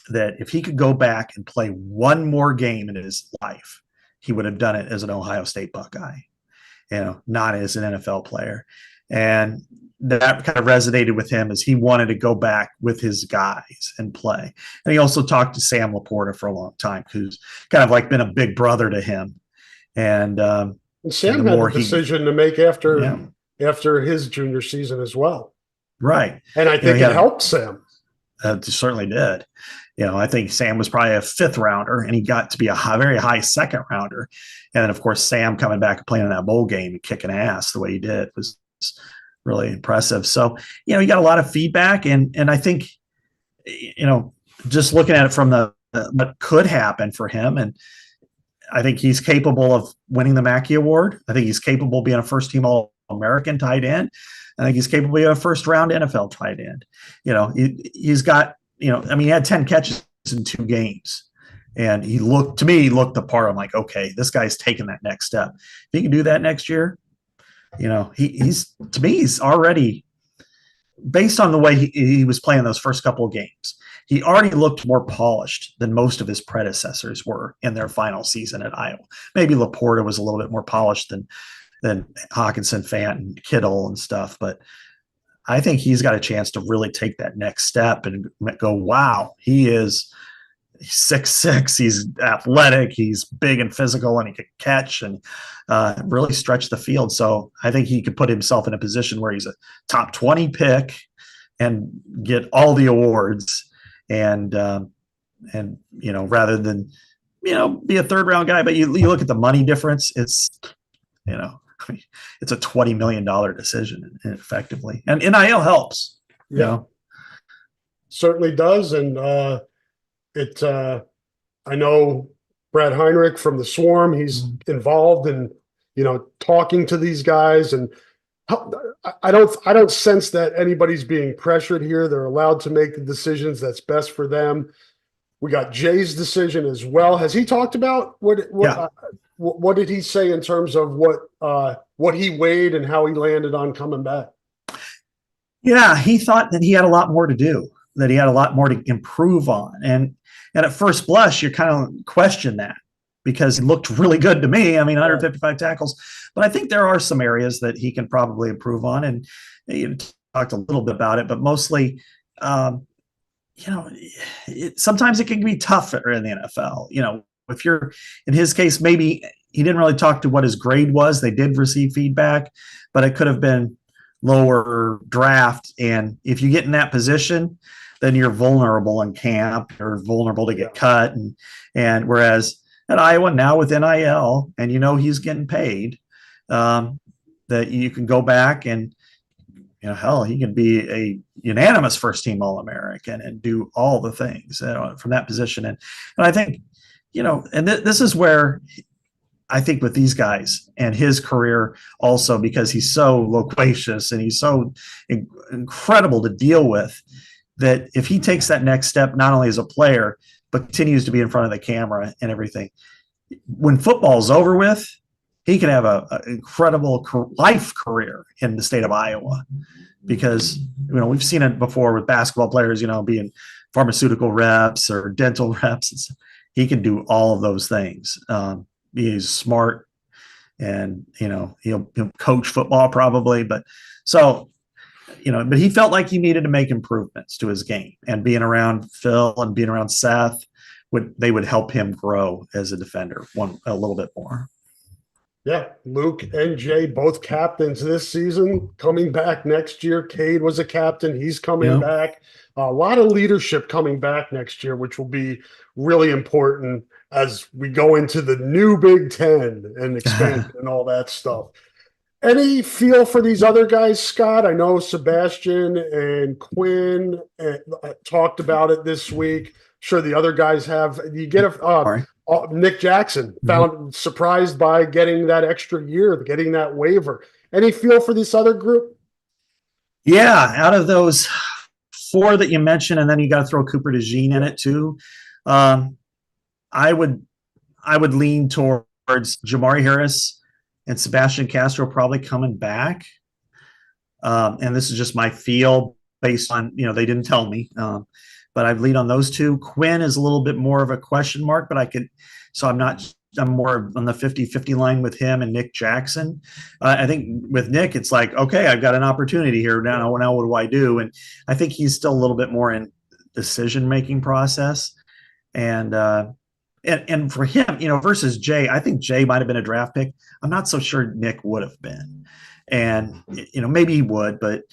that if he could go back and play one more game in his life, he would have done it as an Ohio State Buckeye, not as an NFL player. And that kind of resonated with him as he wanted to go back with his guys and play. And he also talked to Sam Laporta for a long time, who's kind of like been a big brother to him. And Sam had a decision to make after his junior season as well. Right. And I think it helped Sam. It certainly did. I think Sam was probably a 5th rounder and he got to be a very high 2nd rounder. And then of course, Sam coming back and playing in that bowl game and kicking ass the way he did was really impressive. So, he got a lot of feedback and I think, just looking at it from what could happen for him. And I think he's capable of winning the Mackey Award. I think he's capable of being a first-team All-American tight end. I think he's capable of being a first-round NFL tight end. He's got, he had 10 catches in 2 games. And he looked the part. I'm like, okay, this guy's taking that next step. If he can do that next year, he's already, based on the way he was playing those first couple of games, he already looked more polished than most of his predecessors were in their final season at Iowa. Maybe Laporta was a little bit more polished than Hawkinson, Fant, and Kittle and stuff, but I think he's got a chance to really take that next step and go, wow, he's 6'6", he's athletic, he's big and physical, and he can catch and really stretch the field. So I think he could put himself in a position where he's a top 20 pick and get all the awards and rather than, be a 3rd round guy. But you look at the money difference, it's, it's a $20 million decision effectively. And NIL helps, Certainly does. And I know Brad Heinrich from the Swarm, he's involved in, talking to these guys, and I don't sense that anybody's being pressured here. They're allowed to make the decisions that's best for them. We got Jay's decision as well. Has he talked about what did he say in terms of what he weighed and how he landed on coming back? Yeah, he thought that he had a lot more to do, that he had a lot more to improve on. And at first blush, you kind of question that because he looked really good to me. 155 tackles. But I think there are some areas that he can probably improve on. And you talked a little bit about it, but mostly, sometimes it can be tougher in the NFL. If you're, in his case, maybe he didn't really talk to what his grade was. They did receive feedback, but it could have been lower draft. And if you get in that position, then you're vulnerable in camp. You're vulnerable to get cut. And whereas at Iowa now with NIL, and he's getting paid, that you can go back and, he can be a unanimous first-team All-American and do all the things from that position. And I think, and this is where I think with these guys and his career also, because he's so loquacious and he's so incredible to deal with, that if he takes that next step, not only as a player, but continues to be in front of the camera and everything, when football's over with, he can have an incredible life career in the state of Iowa, because, we've seen it before with basketball players, being pharmaceutical reps or dental reps. He can do all of those things. he's smart, and he'll coach football probably. But so but he felt like he needed to make improvements to his game, and being around Phil and being around Seth would help him grow as a defender a little bit more. Yeah, Luke and Jay, both captains this season, coming back next year. Cade was a captain. He's coming back. A lot of leadership coming back next year, which will be really important as we go into the new Big Ten and expansion and all that stuff. Any feel for these other guys, Scott? I know Sebastian and Quinn talked about it this week. Sure, the other guys have. You get Nick Jackson found surprised by getting that extra year, getting that waiver. Any feel for this other group? Yeah, out of those 4 that you mentioned, and then you got to throw Cooper DeJean in it too. I would lean towards Jamari Harris and Sebastian Castro probably coming back. And this is just my feel based on, they didn't tell me. But I'd lean on those 2. Quinn is a little bit more of a question mark, but I'm more on the 50-50 line with him and Nick Jackson. I think with Nick, it's like, okay, I've got an opportunity here. Now what do I do? And I think he's still a little bit more in decision-making process. And for him, versus Jay, I think Jay might've been a draft pick. I'm not so sure Nick would have been. And, maybe he would, but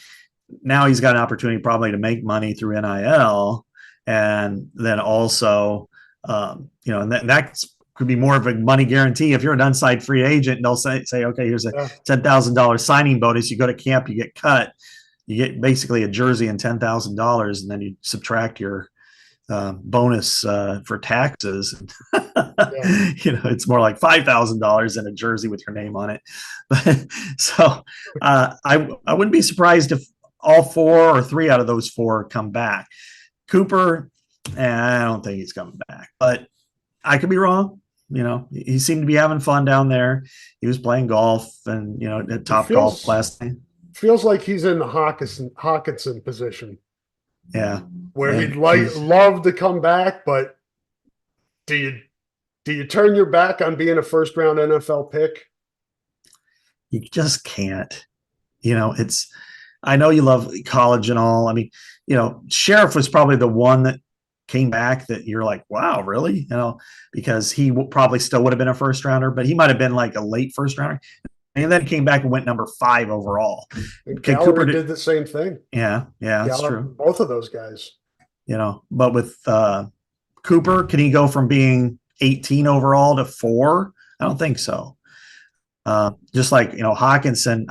now he's got an opportunity probably to make money through NIL. And then also, and that could be more of a money guarantee. If you're an unsigned free agent, they'll say, okay, here's a $10,000 signing bonus. You go to camp, you get cut, you get basically a jersey and $10,000, and then you subtract your bonus for taxes. It's more like $5,000 in a jersey with your name on it. But so I wouldn't be surprised if all 4 or 3 out of those 4 come back. Cooper, I don't think he's coming back, but I could be wrong. He seemed to be having fun down there. He was playing golf and, at Top Golf last night. Feels like he's in the Hawkinson position. Yeah. Where he'd love to come back, but do you turn your back on being a first round NFL pick? You just can't. I know you love college and all. I mean, Sheriff was probably the one that came back that you're like, wow, really? Because he probably still would have been a first rounder, but he might have been like a late first rounder. And then came back and went number 5 overall. And Cooper did the same thing. Yeah, that's true. Both of those guys. But with Cooper, can he go from being 18 overall to 4? I don't think so. Just like, Hawkinson,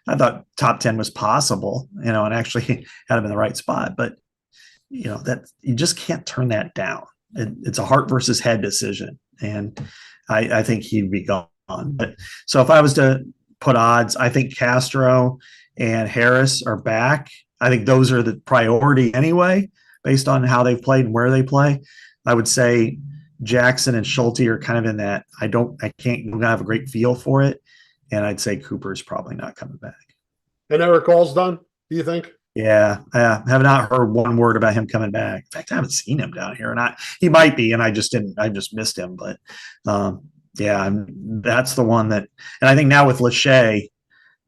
I thought top 10 was possible, and actually had him in the right spot, but that you just can't turn that down. It's a heart versus head decision. And I think he'd be gone. But so if I was to put odds, I think Castro and Harris are back. I think those are the priority anyway, based on how they've played and where they play. I would say Jackson and Schulte are kind of in that. I don't have a great feel for it. And I'd say Cooper's probably not coming back. And Eric All's done, do you think? Yeah, I have not heard one word about him coming back. In fact, I haven't seen him down here, and he might be, and I just missed him. But that's the one that, and I think now with Lachey,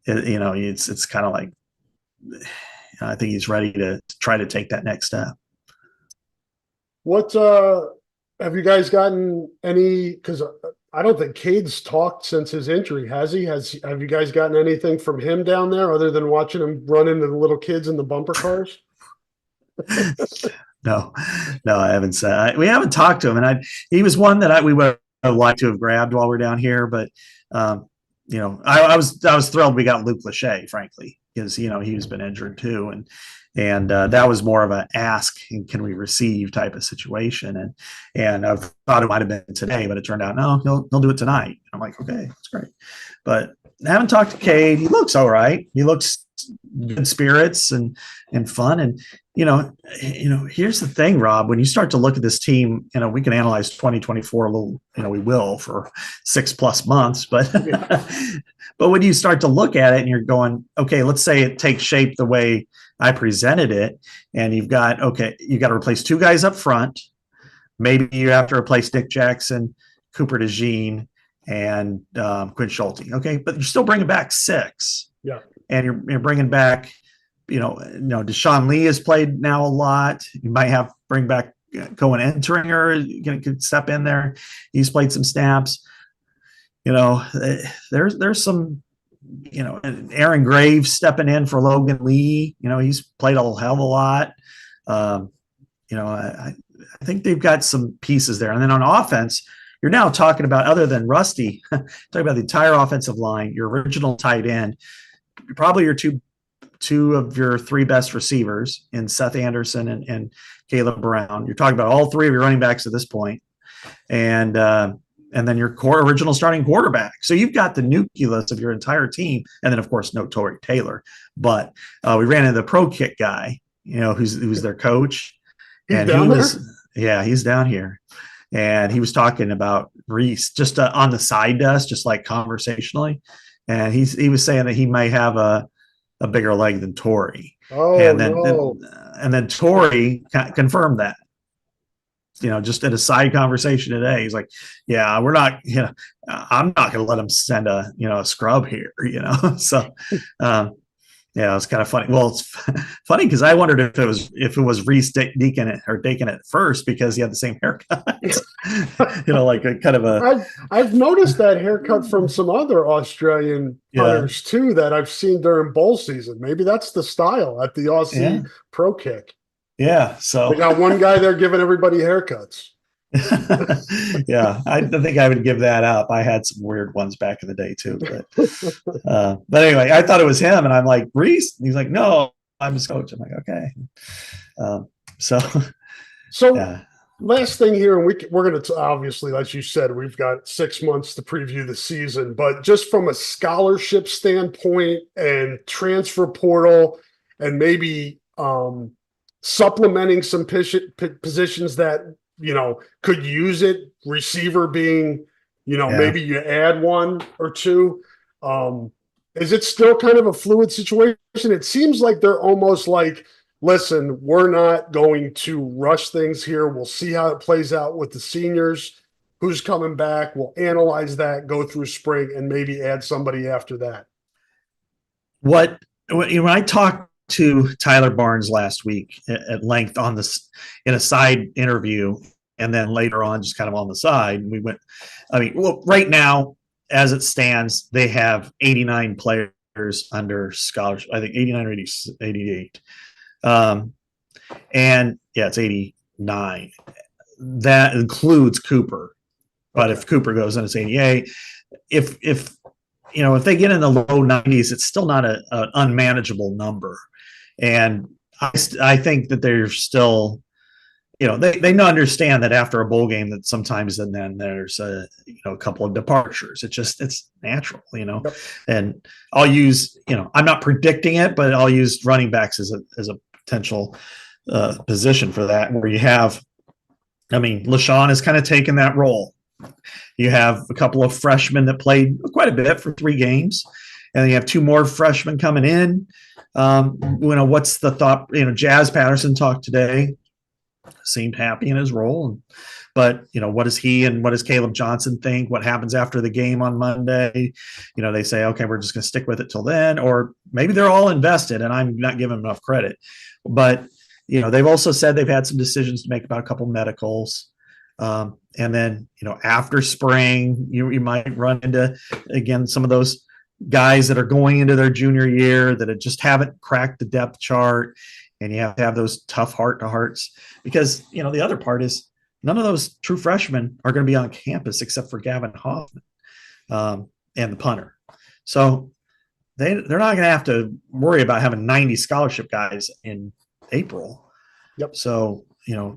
it's kind of like, I think he's ready to try to take that next step. What have you guys gotten any? Because I don't think Cade's talked since his injury, has he? Have you guys gotten anything from him down there other than watching him run into the little kids in the bumper cars? No, I haven't said. We haven't talked to him, and he was one that we would have liked to have grabbed while we're down here. But I was thrilled we got Luke Lachey, frankly, because he's been injured too, and that was more of an ask and can we receive type of situation. And I thought it might have been today, but it turned out, no, he'll do it tonight. I'm like, okay, that's great. But I haven't talked to Cade. He looks all right. He looks good spirits and fun. And, here's the thing, Rob, when you start to look at this team, we can analyze 2024 a little, we will for 6+ months, but, but when you start to look at it and you're going, okay, let's say it takes shape the way I presented it, and you got to replace 2 guys up front. Maybe you have to replace Nick Jackson, Cooper DeJean, and Quinn Schulte. Okay, but you're still bringing back 6. Yeah. And you're bringing back, Deshaun Lee has played now a lot. You might bring back Cohen Entringer, could step in there. He's played some snaps. There's some, Aaron Graves stepping in for Logan Lee. He's played a hell of a lot. I think they've got some pieces there. And then on offense, you're now talking about, other than Rusty, talking about the entire offensive line, your original tight end, probably your two of your 3 best receivers in Seth Anderson and Caleb Brown. You're talking about all 3 of your running backs at this point. And then your original starting quarterback. So you've got the nucleus of your entire team. And then, of course, no Tory Taylor. But we ran into the pro kick guy, who's their coach. And he's down here. And he was talking about Reese just on the side to us, just like conversationally. And he was saying that he might have a bigger leg than Tory. Oh, and then Tory confirmed that. Just in a side conversation today, he's like, "Yeah, we're not. I'm not going to let him send a scrub here." So. Yeah, it was kind of funny. Well, it's funny because I wondered if it was Reese Deacon at first, because he had the same haircut. Like a kind of a. I've noticed that haircut from some other Australian players too that I've seen during bowl season. Maybe that's the style at the Aussie Pro Kick. Yeah, so they got one guy there giving everybody haircuts. Yeah, I think I would give that up. I had some weird ones back in the day too, but anyway, I thought it was him, and I'm like, Reese, and he's like, no, I'm his coach. I'm like, okay. So yeah. Last thing here, and we're going to obviously, as you said, we've got 6 months to preview the season, but just from a scholarship standpoint and transfer portal, and maybe supplementing some positions that could use it, receiver being, maybe you add 1 or 2. Is it still kind of a fluid situation? It seems like they're almost like, listen, we're not going to rush things here. We'll see how it plays out with the seniors, who's coming back. We'll analyze that, go through spring, and maybe add somebody after that. When I talked to Tyler Barnes last week at length on this in a side interview, and then later on just kind of on the side, we went, right now as it stands, they have 89 players under scholarship. I think 89 or 88. And yeah, it's 89. That includes Cooper. But if Cooper goes, then it's 88. If they get in the low 90s, it's still not an unmanageable number. And I think that they're still, they understand that after a bowl game that sometimes and then there's a couple of departures. It's natural, Yep. And I'll use, I'm not predicting it, but I'll use running backs as a potential position for that, where you have, LaShawn has kind of taken that role. You have a couple of freshmen that played quite a bit for 3 games, and then you have 2 more freshmen coming in. What's the thought? Jazz Patterson talked today, seemed happy in his role, but what does he and what does Caleb Johnson think? What happens after the game on Monday? They say, okay, we're just going to stick with it till then, or maybe they're all invested, and I'm not giving them enough credit. But they've also said they've had some decisions to make about a couple medicals. And then, after spring, you might run into, again, some of those guys that are going into their junior year that just haven't cracked the depth chart, and you have to have those tough heart-to-hearts, because, the other part is none of those true freshmen are going to be on campus except for Gavin Hoffman and the punter. So they're not going to have to worry about having 90 scholarship guys in April. Yep. So,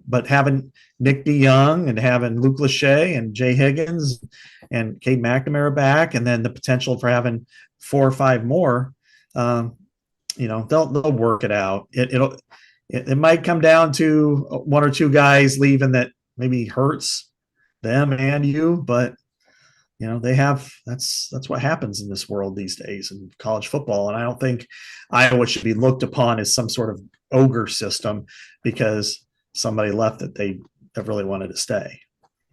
but having Nick DeYoung and having Luke Lachey and Jay Higgins and Cade McNamara back, and then the potential for having 4 or 5 more, they'll work it out. It might come down to 1 or 2 guys leaving that maybe hurts them and you, but they have, that's what happens in this world these days in college football. And I don't think Iowa should be looked upon as some sort of ogre system because somebody left that they have really wanted to stay.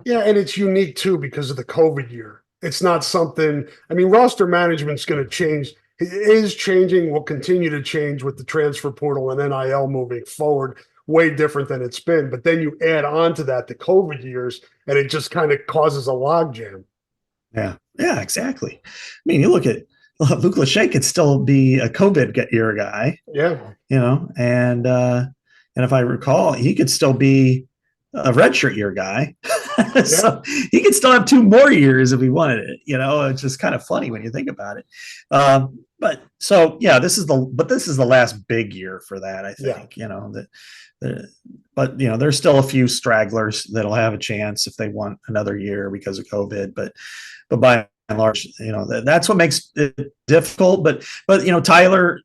Yeah, and it's unique too because of the COVID year. It's not something. I mean, roster management's going to change. It is changing. Will continue to change with the transfer portal and NIL moving forward. Way different than it's been. But then you add on to that the COVID years, and it just kind of causes a logjam. Yeah, exactly. I mean, you look at Luke Lachey could still be a COVID year guy. Yeah, And if I recall, he could still be a redshirt year guy. So he could still have 2 more years if he wanted it. It's just kind of funny when you think about it. But this is the last big year for that, I think. But there's still a few stragglers that'll have a chance if they want another year because of COVID. But by and large, that's what makes it difficult. But Tyler,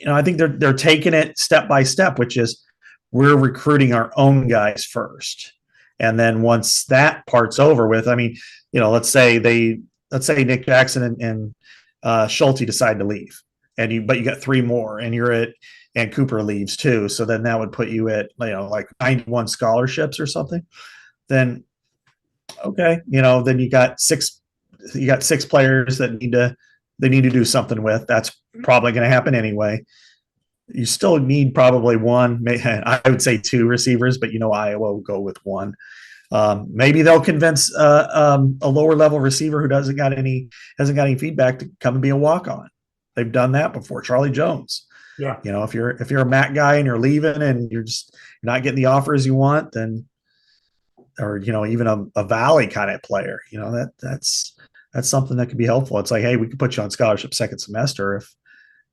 I think they're taking it step by step, which is we're recruiting our own guys first. And then once that part's over with, I mean, let's say Nick Jackson and Schulte decide to leave, but you got 3 more, and Cooper leaves too. So then that would put you at like 91 scholarships or something. Then okay, then you got 6 players that need to do something with. That's probably going to happen anyway. You still need probably 1, I would say 2 receivers, but Iowa will go with 1. Maybe they'll convince a lower level receiver who hasn't got any feedback to come and be a walk-on. They've done that before. Charlie Jones. Yeah. If you're a MAC guy and you're leaving and you're not getting the offers you want, then, or even a Valley kind of player, that's something that could be helpful. It's like, hey, we could put you on scholarship second semester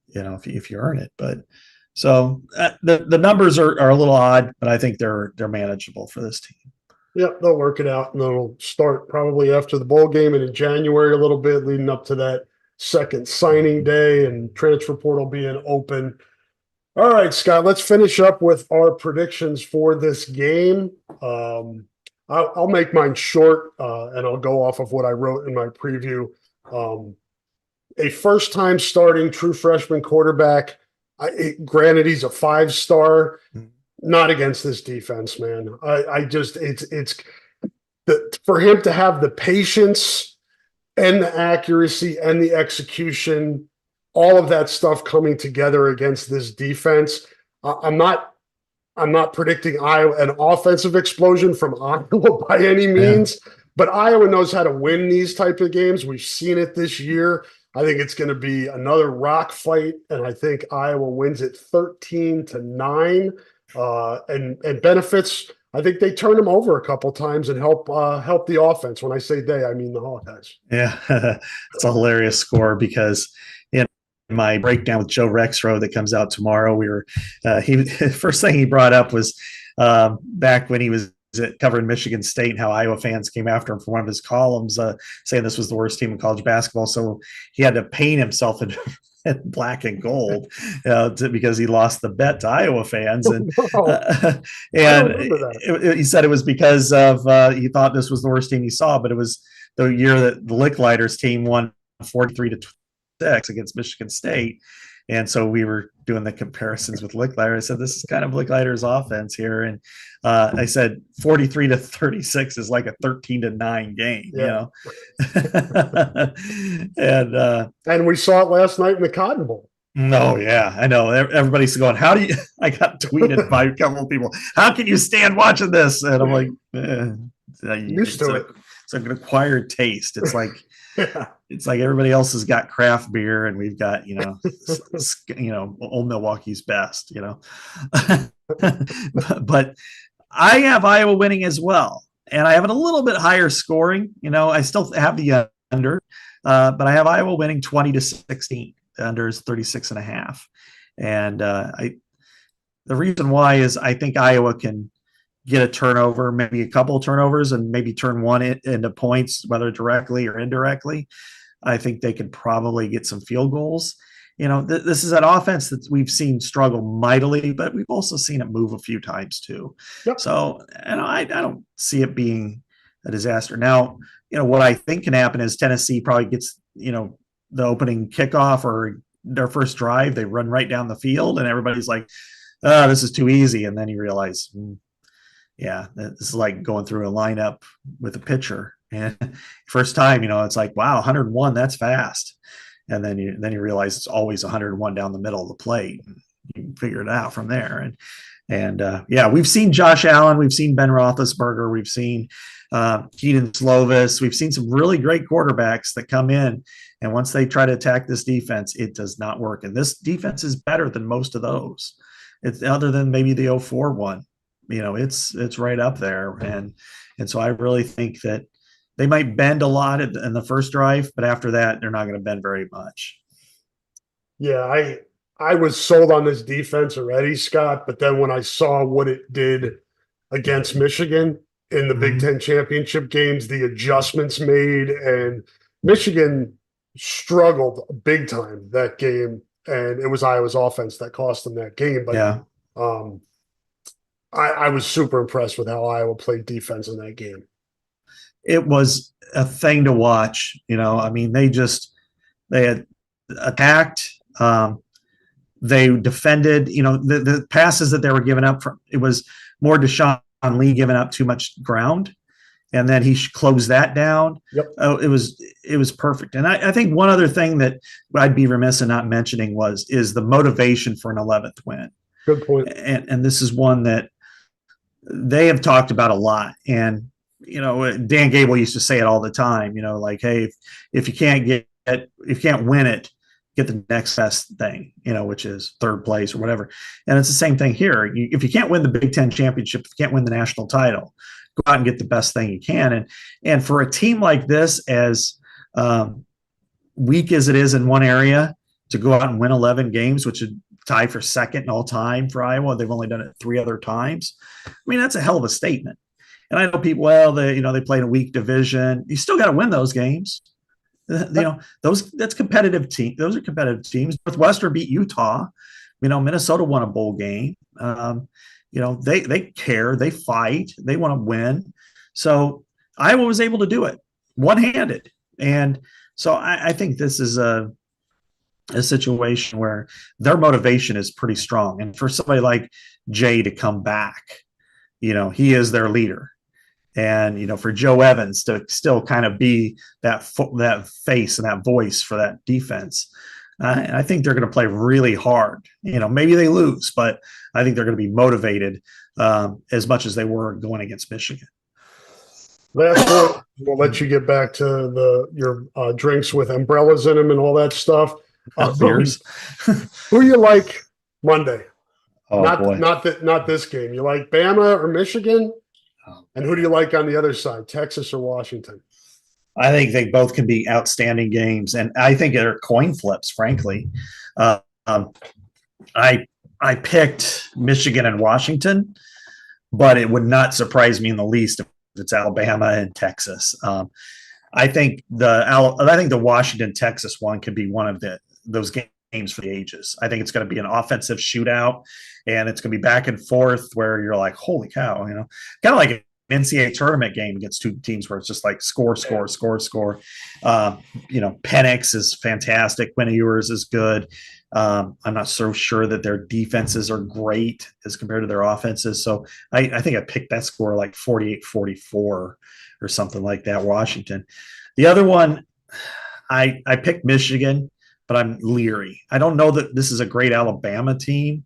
if you earn it. But so the numbers are a little odd, but I think they're manageable for this team. Yep, they'll work it out, and they'll start probably after the bowl game and in January a little bit, leading up to that second signing day and transfer portal being open. All right, Scott, let's finish up with our predictions for this game. I'll make mine short, and I'll go off of what I wrote in my preview. A first-time starting true freshman quarterback. Granted, he's a 5-star. Not against this defense, man. It's for him to have the patience and the accuracy and the execution, all of that stuff coming together against this defense. I'm not predicting an offensive explosion from Iowa by any means, but Iowa knows how to win these type of games. We've seen it this year. I think it's going to be another rock fight, and I think Iowa wins it 13-9. And benefits. I think they turn them over a couple times and help the offense. When I say they, I mean the Hawkeyes. Yeah, it's a hilarious score because in my breakdown with Joe Rexrow that comes out tomorrow, first thing he brought up was back when he was covering Michigan State and how Iowa fans came after him for one of his columns, saying this was the worst team in college basketball. So he had to paint himself in black and gold because he lost the bet to Iowa fans. And he said it was because of he thought this was the worst team he saw, but it was the year that the Licklighters team won 43-6 against Michigan State. And so we were doing the comparisons with Licklider. I said, this is kind of Licklider's offense here. And I said 43-36 is like a 13-9 game, and we saw it last night in the Cotton Bowl. No, yeah, I know. Everybody's going, I got tweeted by a couple of people, how can you stand watching this? And I'm like, used to it. It's an acquired taste. It's like, it's like everybody else has got craft beer and we've got, Old Milwaukee's best, but I have Iowa winning as well. And I have it a little bit higher scoring. I still have the under, but I have Iowa winning 20-16. The under is 36.5. And the reason why is I think Iowa can get a turnover, maybe a couple of turnovers, and maybe turn one into points, whether directly or indirectly. I think they could probably get some field goals. This is an offense that we've seen struggle mightily, but we've also seen it move a few times too. Yep. So, I don't see it being a disaster. Now, what I think can happen is Tennessee probably gets, the opening kickoff or their first drive, they run right down the field and everybody's like, oh, this is too easy. And then you realize, this is like going through a lineup with a pitcher. And first time, it's like, wow, 101, that's fast. And then you realize it's always 101 down the middle of the plate. And you can figure it out from there. And yeah, we've seen Josh Allen, we've seen Ben Roethlisberger, we've seen Keaton Slovis, we've seen some really great quarterbacks that come in, and once they try to attack this defense, it does not work. And this defense is better than most of those. It's other than maybe the 04 one, it's right up there. And so I really think that they might bend a lot in the first drive, but after that, they're not going to bend very much. Yeah, I was sold on this defense already, Scott, but then when I saw what it did against Michigan in the Big Ten championship games, the adjustments made, and Michigan struggled big time that game, and it was Iowa's offense that cost them that game. But Yeah. I was super impressed with how Iowa played defense in that game. It was a thing to watch. I mean, they had attacked. They defended. The passes that they were giving up it was more Deshaun Lee giving up too much ground, and then he closed that down. Yep. It was perfect. And I think one other thing that I'd be remiss in not mentioning is the motivation for an 11th win. Good point. And this is one that they have talked about a lot. And Dan Gable used to say it all the time. Like, hey, if you can't win it, get the next best thing, which is third place or whatever. And it's the same thing here. If you can't win the Big Ten championship, if you can't win the national title, go out and get the best thing you can. And for a team like this, as weak as it is in one area, to go out and win 11 games, which would tie for second in all time for Iowa. They've only done it 3 other times. I mean, that's a hell of a statement. And I know people, they played a weak division. You still got to win those games. That's competitive team. Those are competitive teams. Northwestern beat Utah. Minnesota won a bowl game. They care, they fight, they want to win. So Iowa was able to do it one-handed. And so I think this is a situation where their motivation is pretty strong. And for somebody like Jay to come back, he is their leader. And, for Joe Evans to still kind of be that face and that voice for that defense, I think they're going to play really hard. Maybe they lose, but I think they're going to be motivated as much as they were going against Michigan. Last one, we'll let you get back to your drinks with umbrellas in them and all that stuff. Beers. Who you like Monday? Oh, not this game. You like Bama or Michigan? And who do you like on the other side, Texas or Washington? I think they both can be outstanding games, and I think they're coin flips, frankly. I picked Michigan and Washington, but it would not surprise me in the least if it's Alabama and Texas. I think the Washington-Texas one could be one of those games for the ages. I think it's going to be an offensive shootout, and it's going to be back and forth where you're like, holy cow, kind of like an NCAA tournament game against two teams where it's just like score. Penix is fantastic. Quinn Ewers is good. I'm not so sure that their defenses are great as compared to their offenses. So I think I picked that score like 48-44 or something like that, Washington. The other one, I picked Michigan, but I'm leery. I don't know that this is a great Alabama team,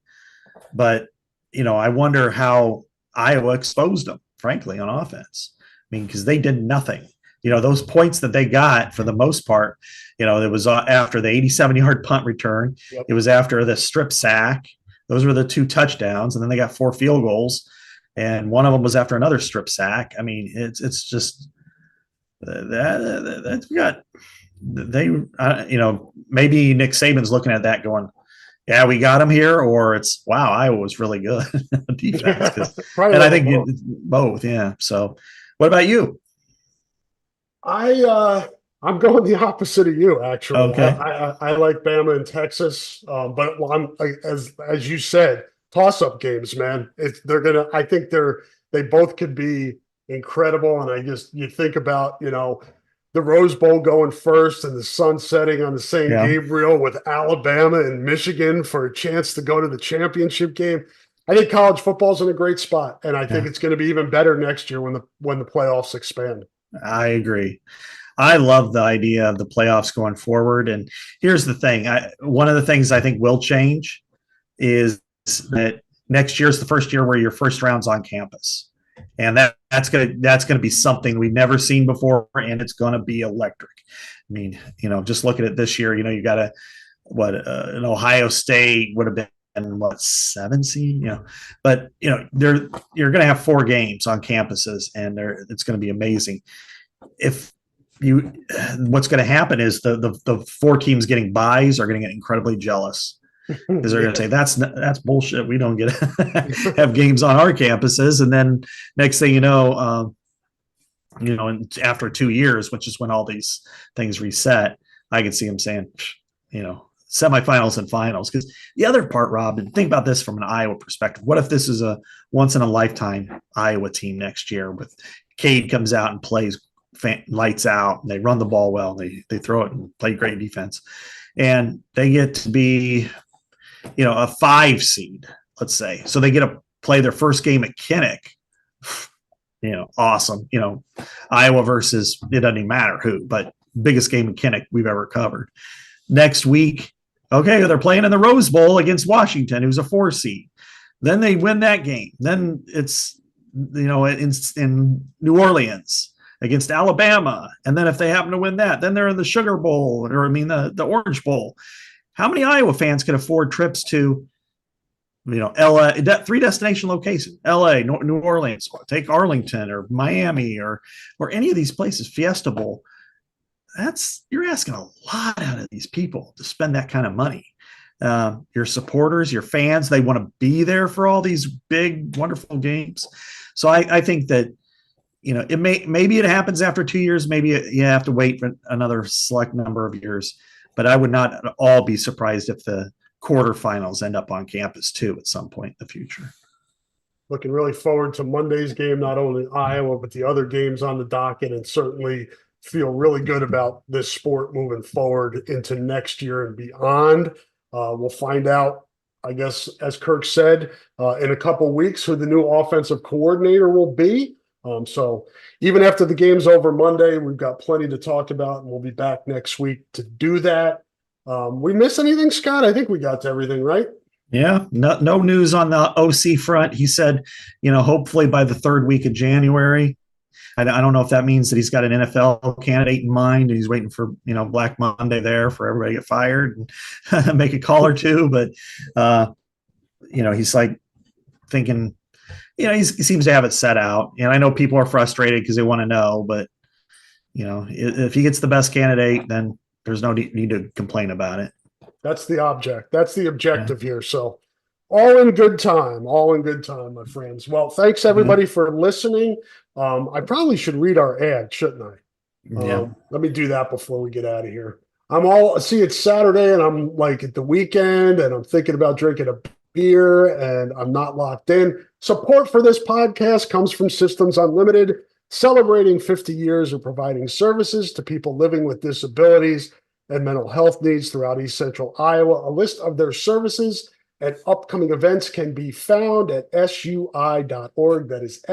but, I wonder how Iowa exposed them, frankly, on offense. I mean, because they did nothing. Those points that they got for the most part, it was after the 87-yard punt return. Yep. It was after the strip sack. Those were the 2 touchdowns, and then they got 4 field goals, and one of them was after another strip sack. I mean, it's just that we got maybe Nick Saban's looking at that going, yeah, we got him here, or it's wow, Iowa was really good defense. And I think both, yeah. So, what about you? I'm going the opposite of you, actually. Okay. I like Bama and Texas, but as you said, toss-up games, man. I think they both could be incredible, and you think about the Rose Bowl going first and the sun setting on the St. Gabriel with Alabama and Michigan for a chance to go to the championship game. I think college football's in a great spot, and I think it's going to be even better next year when the playoffs expand. I agree. I love the idea of the playoffs going forward. And here's the thing. One of the things I think will change is that next year is the first year where your first round's on campus. And that's gonna be something we've never seen before, and it's gonna be electric. I mean, just look at it this year. You got an Ohio State would have been what 7 seed, but you're going to have 4 games on campuses, and it's going to be amazing. What's going to happen is the 4 teams getting buys are going to get incredibly jealous because they're going to say that's bullshit. We don't get to have games on our campuses, and then next thing and after 2 years, which is when all these things reset, I can see them saying, semifinals and finals. Because the other part, Rob, and think about this from an Iowa perspective. What if this is a once in a lifetime Iowa team next year with Cade comes out and plays lights out, and they run the ball well, and they throw it and play great defense, and they get to be, a 5 seed, let's say. So they get to play their first game at Kinnick. Awesome. Iowa versus, it doesn't even matter who, but biggest game in Kinnick we've ever covered. Next week, okay, they're playing in the Rose Bowl against Washington, who's a 4 seed. Then they win that game. Then it's, in New Orleans against Alabama. And then if they happen to win that, then they're in the Sugar Bowl, the Orange Bowl. How many Iowa fans can afford trips to, LA, 3 destination locations, LA, New Orleans, take Arlington or Miami or any of these places, Fiesta Bowl. You're asking a lot out of these people to spend that kind of money. Your supporters, your fans, they want to be there for all these big, wonderful games. So I think that, maybe it happens after 2 years. Maybe you have to wait for another select number of years, but I would not at all be surprised if the quarterfinals end up on campus too at some point in the future. Looking really forward to Monday's game, not only Iowa, but the other games on the docket, and certainly feel really good about this sport moving forward into next year and beyond. We'll find out, I guess, as Kirk said, in a couple of weeks who the new offensive coordinator will be. So even after the game's over Monday, we've got plenty to talk about, and we'll be back next week to do that. We miss anything, Scott? I think we got to everything, right? Yeah, no news on the OC front. He said, hopefully by the 3rd week of January. I don't know if that means that he's got an NFL candidate in mind and he's waiting for, Black Monday there for everybody to get fired and make a call or two. But, he's like thinking, he seems to have it set out. And I know people are frustrated because they want to know, but, if he gets the best candidate, then there's no need to complain about it. That's the object. That's the objective here. So all in good time, my friends. Well, thanks everybody for listening. I probably should read our ad, shouldn't I? Let me do that before we get out of here. It's Saturday and I'm like at the weekend and I'm thinking about drinking a beer and I'm not locked in. Support for this podcast comes from Systems Unlimited, celebrating 50 years of providing services to people living with disabilities and mental health needs throughout East Central Iowa. A list of their services and upcoming events can be found at sui.org. That is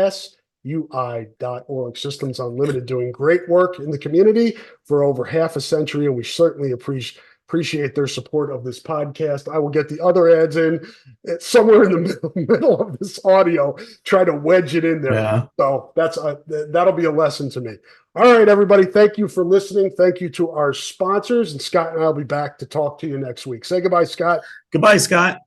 sui.org. Systems Unlimited doing great work in the community for over half a century, and we certainly appreciate their support of this podcast. I will get the other ads in somewhere in the middle of this audio, try to wedge it in there. Yeah. So that'll be a lesson to me. All right, everybody. Thank you for listening. Thank you to our sponsors, and Scott and I will be back to talk to you next week. Say goodbye, Scott. Goodbye, Scott.